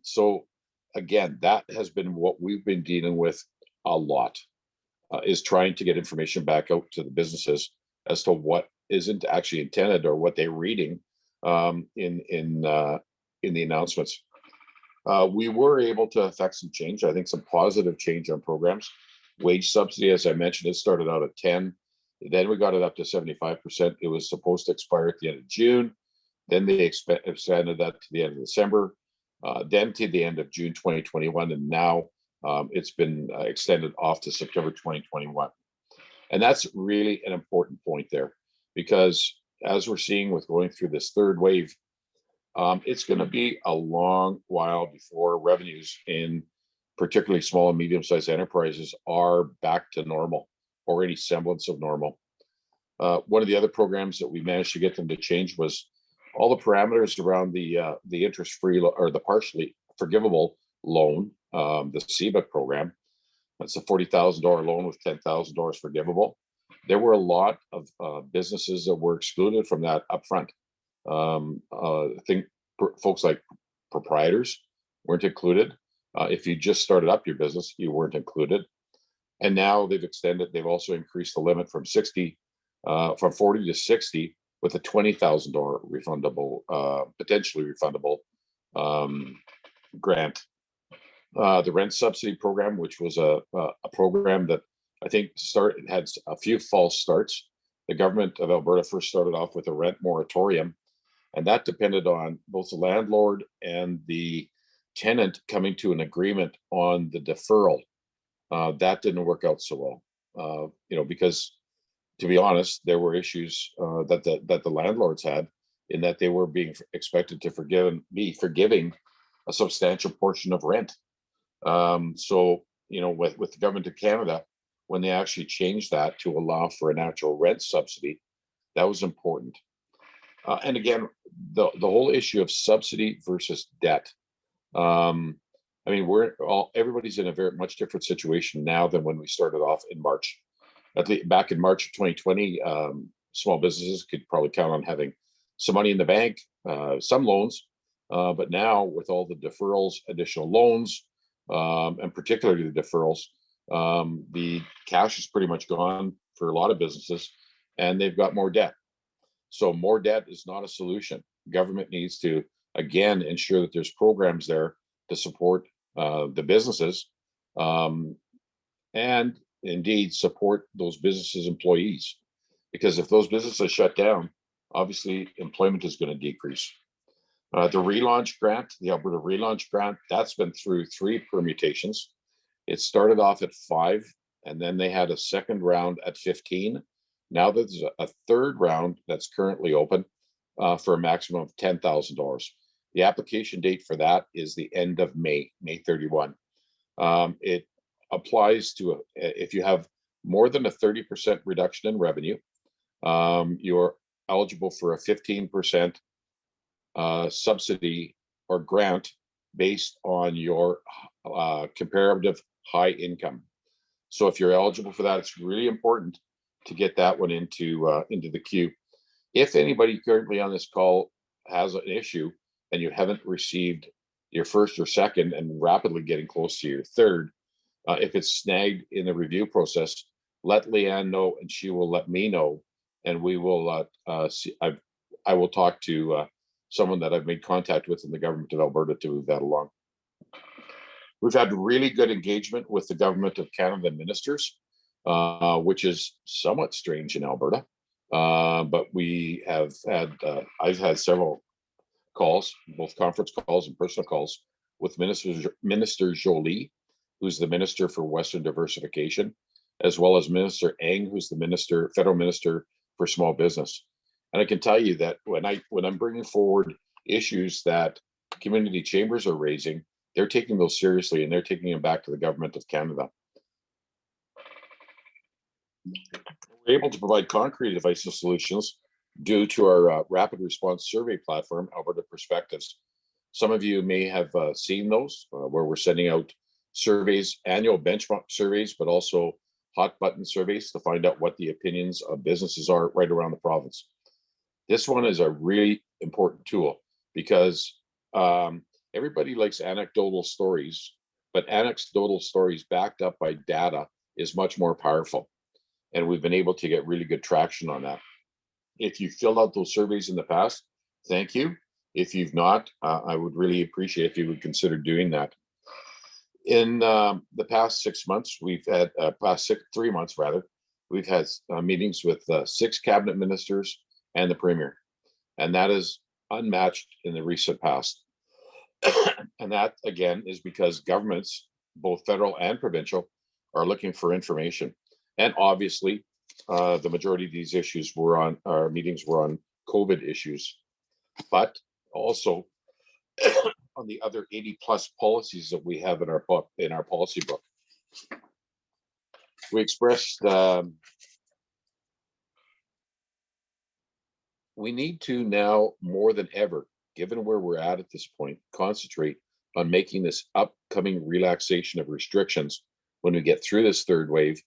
So again, that has been what we've been dealing with a lot, is trying to get information back out to the businesses as to what isn't actually intended or what they're reading in the announcements. We were able to affect some change, I think some positive change on programs. Wage subsidy, as I mentioned, it started out at 10. Then we got it up to 75%. It was supposed to expire at the end of June. Then they expanded that to the end of December, then to the end of June 2021. And now it's been extended off to September 2021. And that's really an important point there, because as we're seeing with going through this third wave, it's going to be a long while before revenues in particularly small and medium-sized enterprises are back to normal or any semblance of normal. One of the other programs that we managed to get them to change was all the parameters around the interest-free or the partially forgivable loan, the CEBA program. That's a $40,000 loan with $10,000 forgivable. There were a lot of businesses that were excluded from that upfront. I think folks like proprietors weren't included. If you just started up your business, you weren't included. And now they've extended, they've also increased the limit from 40 to 60 with a $20,000 refundable, potentially refundable grant. The rent subsidy program, which was a program that I think had a few false starts. The government of Alberta first started off with a rent moratorium, and that depended on both the landlord and the tenant coming to an agreement on the deferral. That didn't work out so well, because to be honest, there were issues that the landlords had in that they were being expected to be forgiving a substantial portion of rent. So, with the government of Canada, when they actually changed that to allow for an actual rent subsidy, that was important. And again, the whole issue of subsidy versus debt. Everybody's in a very much different situation now than when we started off in March. Back in March of 2020, small businesses could probably count on having some money in the bank, some loans, but now with all the deferrals, additional loans, and particularly the deferrals, the cash is pretty much gone for a lot of businesses, and they've got more debt. So more debt is not a solution. Government needs to, again, ensure that there's programs there to support the businesses, and indeed support those businesses' employees. Because if those businesses shut down, obviously employment is going to decrease. The relaunch grant, the Alberta relaunch grant, that's been through 3 permutations. It started off at 5, and then they had a second round at 15. Now there's a third round that's currently open for a maximum of $10,000. The application date for that is the end of May 31. It applies to if you have more than a 30% reduction in revenue, you're eligible for a 15% subsidy or grant based on your comparative high income. So if you're eligible for that, it's really important to get that one into the queue. If anybody currently on this call has an issue and you haven't received your first or second and rapidly getting close to your third, if it's snagged in the review process, let Leanne know and she will let me know, and we will see. I will talk to someone that I've made contact with in the government of Alberta to move that along. We've had really good engagement with the government of Canada ministers, which is somewhat strange in Alberta. But we have had, I've had several calls, both conference calls and personal calls with Minister Jolie, who's the Minister for Western Diversification, as well as Minister Eng, who's the Federal Minister for Small Business. And I can tell you that when I'm bringing forward issues that community chambers are raising, they're taking those seriously and they're taking them back to the government of Canada. We're able to provide concrete advice and solutions due to our rapid response survey platform, Alberta Perspectives. Some of you may have seen those where we're sending out surveys, annual benchmark surveys, but also hot button surveys to find out what the opinions of businesses are right around the province. This one is a really important tool because everybody likes anecdotal stories, but anecdotal stories backed up by data is much more powerful. And we've been able to get really good traction on that. If you filled out those surveys in the past, thank you. If you've not, I would really appreciate if you would consider doing that. In the past 6 months, we've had, 3 months rather, we've had meetings with 6 cabinet ministers and the premier. And that is unmatched in the recent past. And that, again, is because governments, both federal and provincial, are looking for information. And obviously, the majority of these issues our meetings were on COVID issues, but also on the other 80 plus policies that we have in our book, in our policy book. We expressed we need to now more than ever, given where we're at this point, concentrate on making this upcoming relaxation of restrictions when we get through this third wave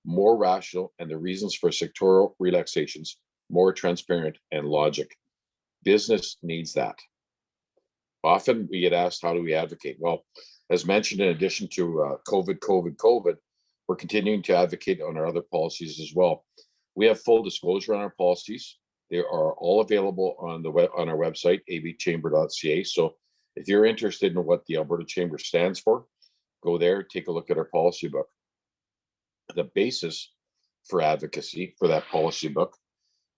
more rational, and the reasons for sectoral relaxations more transparent and logic. Business needs that. Often we get asked, how do we advocate? Well, as mentioned, in addition to COVID, we're continuing to advocate on our other policies as well. We have full disclosure on our policies. They are all available on our website, abchamber.ca. So if you're interested in what the Alberta Chamber stands for, go there, take a look at our policy book. The basis for advocacy for that policy book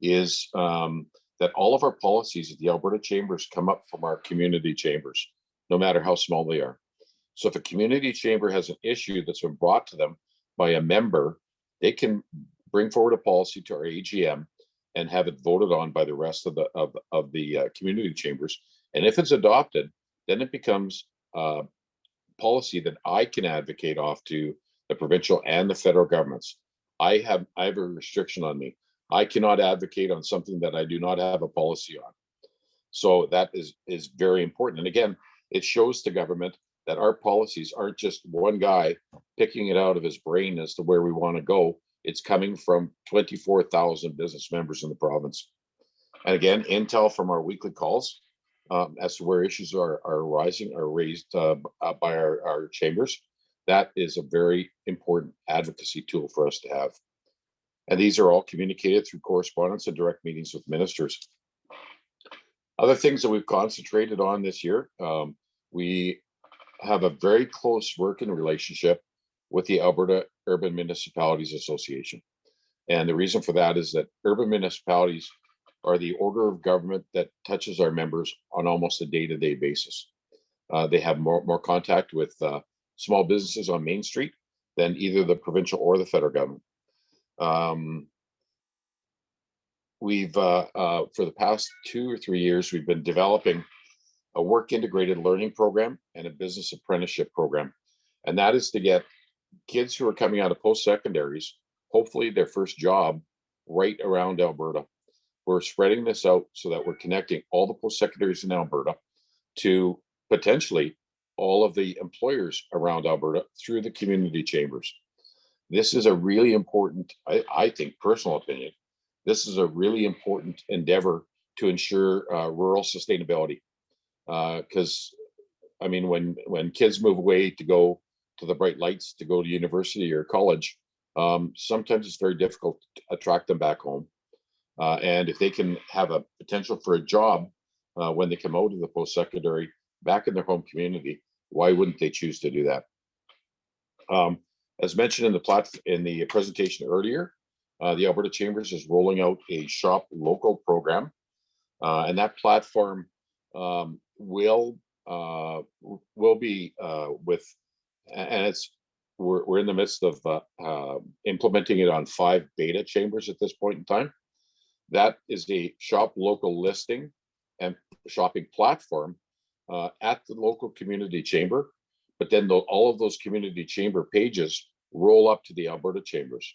is that all of our policies at the Alberta Chambers come up from our community chambers, no matter how small they are. So if a community chamber has an issue that's been brought to them by a member, they can bring forward a policy to our AGM and have it voted on by the rest of the community chambers. And if it's adopted, then it becomes a policy that I can advocate off to the provincial and the federal governments. I have a restriction on me. I cannot advocate on something that I do not have a policy on. So that is very important. And again, it shows to government that our policies aren't just one guy picking it out of his brain as to where we want to go. It's coming from 24,000 business members in the province. And again, intel from our weekly calls as to where issues are raised by our chambers. That is a very important advocacy tool for us to have. And these are all communicated through correspondence and direct meetings with ministers. Other things that we've concentrated on this year, we have a very close working relationship with the Alberta Urban Municipalities Association. And the reason for that is that urban municipalities are the order of government that touches our members on almost a day-to-day basis. They have more contact with small businesses on Main Street than either the provincial or the federal government. We've, for the past 2 or 3 years, we've been developing a work integrated learning program and a business apprenticeship program. And that is to get kids who are coming out of post-secondaries, hopefully their first job right around Alberta. We're spreading this out so that we're connecting all the post-secondaries in Alberta to potentially all of the employers around Alberta through the community chambers. This is a really important, I think, personal opinion, this is a really important endeavor to ensure rural sustainability. Because I mean, when kids move away to go to the bright lights to go to university or college, sometimes it's very difficult to attract them back home. And if they can have a potential for a job when they come out of the post-secondary back in their home community, why wouldn't they choose to do that? As mentioned in the presentation earlier, the Alberta Chambers is rolling out a Shop Local program, and that platform will be with, and we're in the midst of implementing it on 5 beta chambers at this point in time. That is a Shop Local listing and shopping platform at the local community chamber, but then all of those community chamber pages roll up to the Alberta Chambers.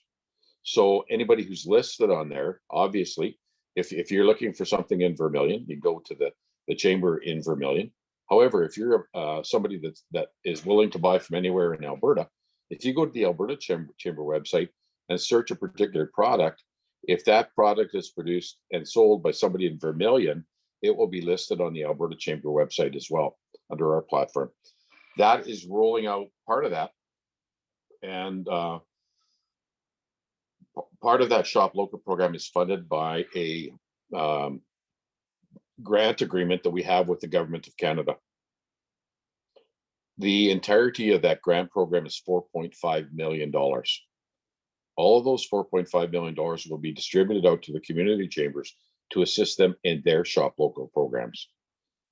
So anybody who's listed on there, obviously, if you're looking for something in Vermilion, you go to the chamber in Vermilion. However, if you're somebody that is willing to buy from anywhere in Alberta, if you go to the Alberta Chamber website and search a particular product, if that product is produced and sold by somebody in Vermilion, it will be listed on the Alberta Chamber website as well under our platform. That is rolling out part of that. And part of that Shop Local program is funded by a grant agreement that we have with the Government of Canada. The entirety of that grant program is $4.5 million. All of those $4.5 million will be distributed out to the community chambers to assist them in their Shop Local programs.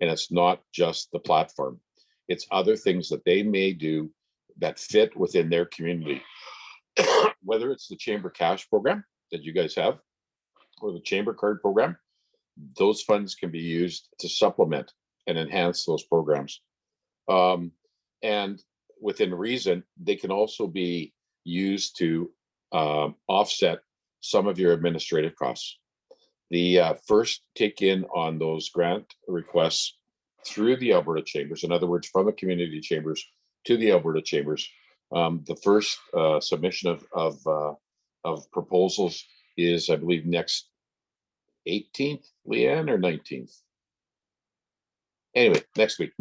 And it's not just the platform. It's other things that they may do that fit within their community. Whether it's the Chamber Cash program that you guys have or the Chamber Card program, those funds can be used to supplement and enhance those programs. And within reason, they can also be used to offset some of your administrative costs. The first take in on those grant requests through the Alberta Chambers, in other words, from the community chambers to the Alberta Chambers, the first submission of proposals is, I believe, next 18th, Leanne, or 19th? Anyway, next week.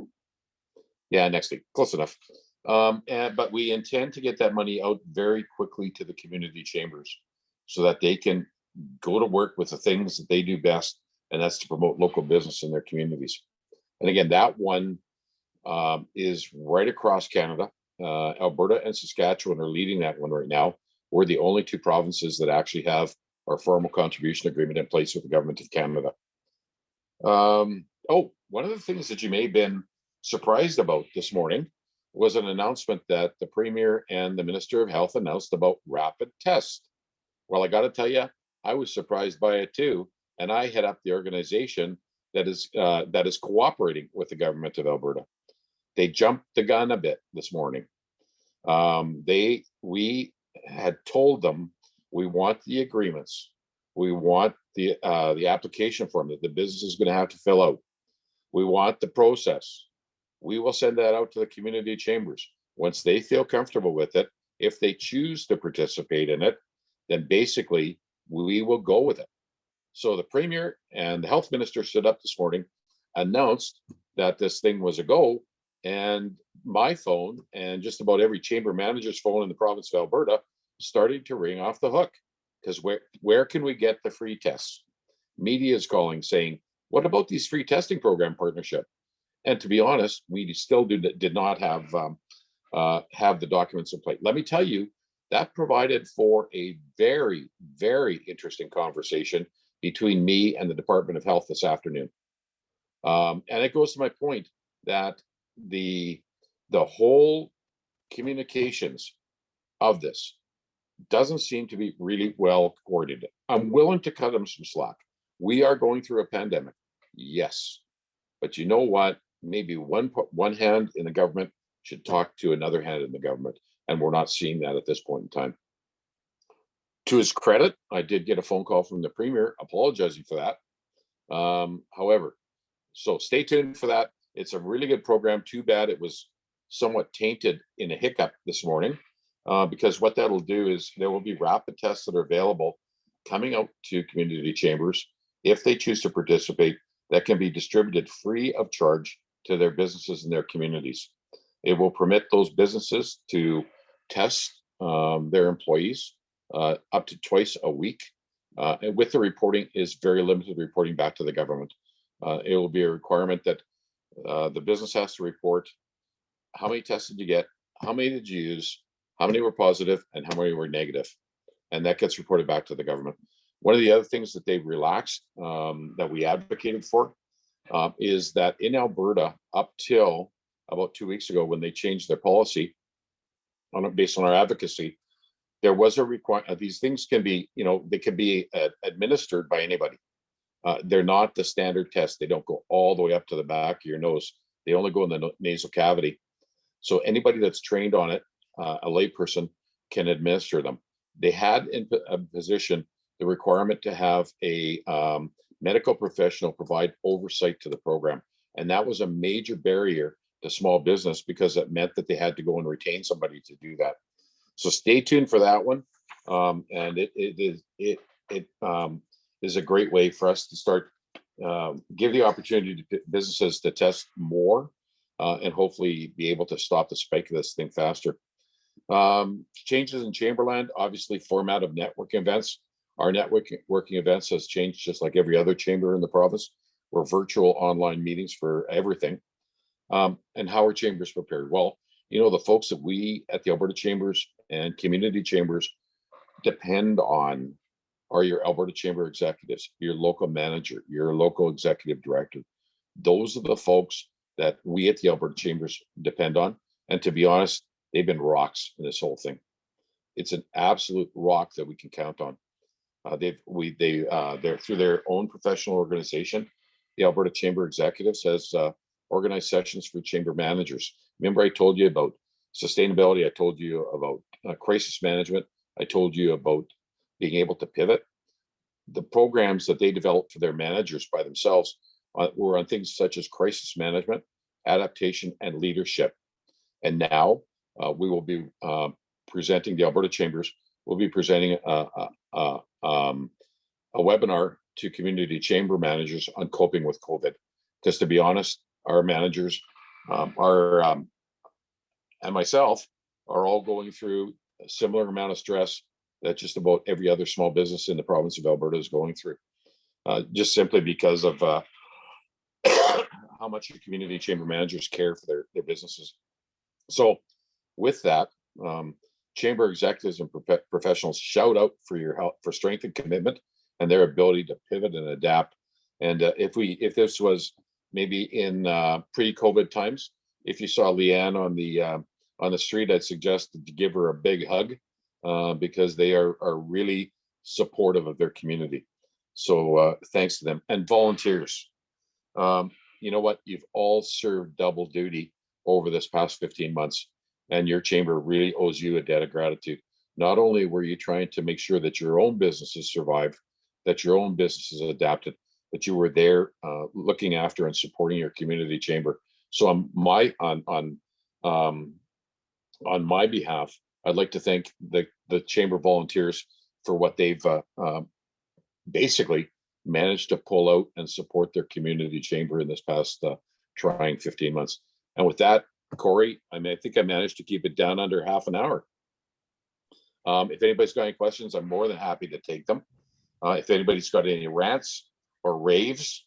Yeah, next week, close enough. But we intend to get that money out very quickly to the community chambers so that they can go to work with the things that they do best, and that's to promote local business in their communities. And again, that one is right across Canada. Alberta and Saskatchewan are leading that one right now. We're the only 2 provinces that actually have our formal contribution agreement in place with the Government of Canada. One of the things that you may have been surprised about this morning was an announcement that the Premier and the Minister of Health announced about rapid tests. Well, I got to tell you, I was surprised by it too, and I head up the organization that is cooperating with the Government of Alberta. They jumped the gun a bit this morning. We had told them we want the agreements, we want the application form that the business is going to have to fill out. We want the process. We will send that out to the community chambers. Once they feel comfortable with it, if they choose to participate in it, then basically we will go with it. So the Premier and the Health Minister stood up this morning, announced that this thing was a go, and my phone and just about every chamber manager's phone in the province of Alberta started to ring off the hook, because where can we get the free tests? Media is calling saying, what about these free testing program partnership? And to be honest, we still did not have the documents in place. Let me tell you, that provided for a very, very interesting conversation between me and the Department of Health this afternoon. And it goes to my point that the whole communications of this doesn't seem to be really well coordinated. I'm willing to cut them some slack. We are going through a pandemic, yes, but you know what? Maybe one hand in the government should talk to another hand in the government, and we're not seeing that at this point in time. To his credit, I did get a phone call from the Premier apologizing for that. However, so stay tuned for that. It's a really good program. Too bad it was somewhat tainted in a hiccup this morning, because what that'll do is there will be rapid tests that are available coming out to community chambers. If they choose to participate, that can be distributed free of charge to their businesses and their communities. It will permit those businesses to test their employees up to twice a week. And with the reporting is very limited reporting back to the government. It will be a requirement that the business has to report how many tests did you get, how many did you use, how many were positive, and how many were negative. And that gets reported back to the government. One of the other things that they've relaxed that we advocated for is that in Alberta, up till about 2 weeks ago, when they changed their policy based on our advocacy, there was a requirement. These things can be, they can be administered by anybody. They're not the standard test. They don't go all the way up to the back of your nose. They only go in the nasal cavity. So anybody that's trained on it, a layperson, can administer them. They had in a position the requirement to have a medical professional provide oversight to the program. And that was a major barrier to small business because it meant that they had to go and retain somebody to do that. So stay tuned for that one. And it is a great way for us to start, give the opportunity to businesses to test more and hopefully be able to stop the spike of this thing faster. Changes in Chamberland, obviously format of networking events. Our networking events has changed just like every other chamber in the province. We're virtual online meetings for everything. And how are chambers prepared? Well, the folks that we at the Alberta Chambers and community chambers depend on are your Alberta Chamber executives, your local manager, your local executive director. Those are the folks that we at the Alberta Chambers depend on. And to be honest, they've been rocks in this whole thing. It's an absolute rock that we can count on. They're through their own professional organization. The Alberta Chamber Executives has organized sessions for chamber managers. Remember, I told you about sustainability. I told you about crisis management. I told you about being able to pivot. The programs that they developed for their managers by themselves were on things such as crisis management, adaptation, and leadership. And now we will be presenting, the Alberta Chambers will be presenting a webinar to community chamber managers on coping with COVID. Because to be honest, our managers and myself are all going through a similar amount of stress that just about every other small business in the province of Alberta is going through, just simply because of how much the community chamber managers care for their businesses. So with that, chamber executives and professionals, shout out for your help, for strength and commitment and their ability to pivot and adapt. And if this was maybe in pre-COVID times, if you saw Leanne on the street, I'd suggest to give her a big hug because they are really supportive of their community. So thanks to them. And volunteers. You know what? You've all served double duty over this past 15 months, and your chamber really owes you a debt of gratitude. Not only were you trying to make sure that your own businesses survived, that your own businesses adapted, but you were there looking after and supporting your community chamber. So on my behalf, I'd like to thank the chamber volunteers for what they've basically managed to pull out and support their community chamber in this past trying 15 months. And with that, Corey, I think I managed to keep it down under half an hour. If anybody's got any questions, I'm more than happy to take them. If anybody's got any rants or raves,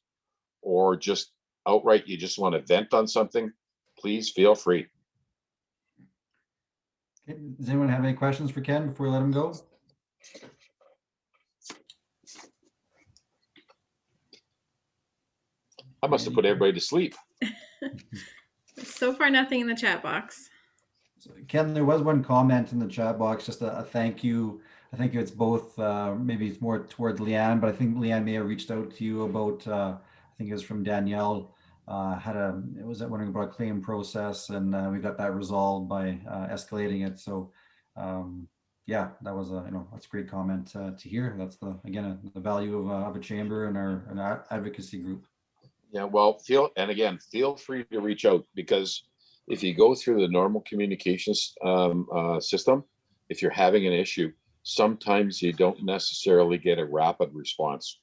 or just outright you just want to vent on something, please feel free. Okay. Does anyone have any questions for Ken before we let him go? I must have put everybody to sleep. So far, nothing in the chat box. So, Ken, there was one comment in the chat box, just a thank you. I think it's both, maybe it's more towards Leanne, but I think Leanne may have reached out to you about, I think it was from Danielle, wondering about a claim process, and we got that resolved by escalating it. So yeah, that was that's a great comment to hear. That's the value of a chamber and our advocacy group. Yeah, well, feel free to reach out, because if you go through the normal communications system, if you're having an issue, sometimes you don't necessarily get a rapid response.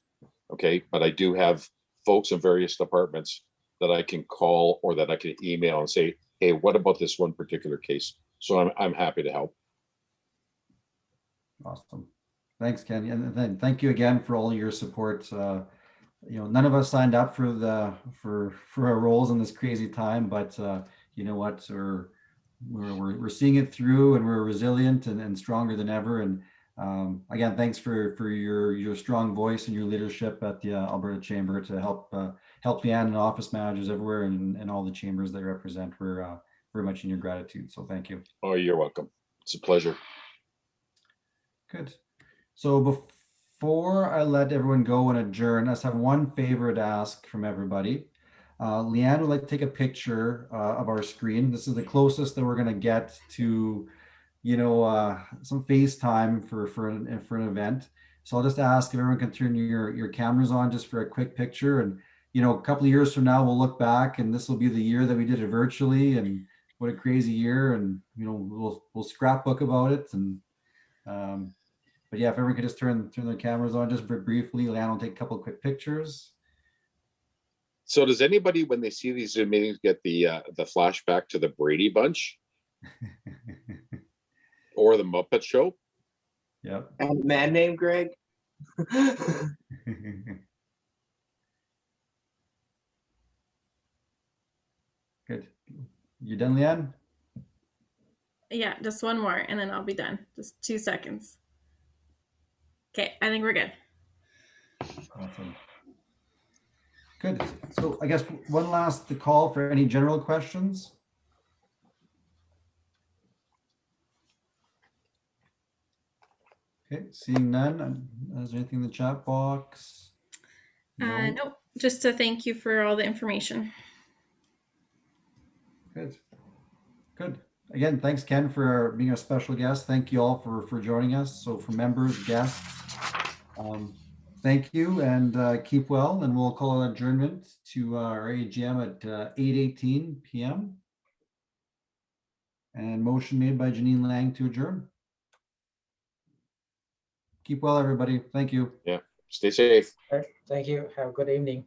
Okay, but I do have folks in various departments that I can call or that I can email and say, hey, what about this one particular case? So I'm happy to help. Awesome. Thanks, Ken. And then thank you again for all your support. None of us signed up for our roles in this crazy time, but you know what? We're seeing it through, and we're resilient and stronger than ever. And again, thanks for your strong voice and your leadership at the Alberta Chamber to help Leanne and office managers everywhere and all the chambers they represent. We're very much in your gratitude. So thank you. Oh, you're welcome. It's a pleasure. Good. So before I let everyone go and adjourn, I just have one favor to ask from everybody. Leanne would like to take a picture of our screen. This is the closest that we're going to get to, some FaceTime for an event. So I'll just ask if everyone can turn your cameras on just for a quick picture. And, a couple of years from now, we'll look back and this will be the year that we did it virtually, and what a crazy year. And, we'll scrapbook about it. And, but yeah, if everyone could just turn their cameras on just briefly, Leanne will take a couple of quick pictures. So does anybody, when they see these Zoom meetings, get the flashback to the Brady Bunch or the Muppet Show? Yep. And a man named Greg. Good. You done, Leanne? Yeah, just one more and then I'll be done. Just 2 seconds. Okay, I think we're good. Awesome. Good. So I guess one last call for any general questions. Okay, seeing none. Is there anything in the chat box? No. Nope, just to thank you for all the information. Good. Good. Again, thanks, Ken, for being a special guest. Thank you all for joining us. So for members, guests, thank you, and keep well. And we'll call an adjournment to our AGM at 8:18 p.m. And motion made by Janine Lang to adjourn. Keep well, everybody. Thank you. Yeah. Stay safe. Thank you. Have a good evening.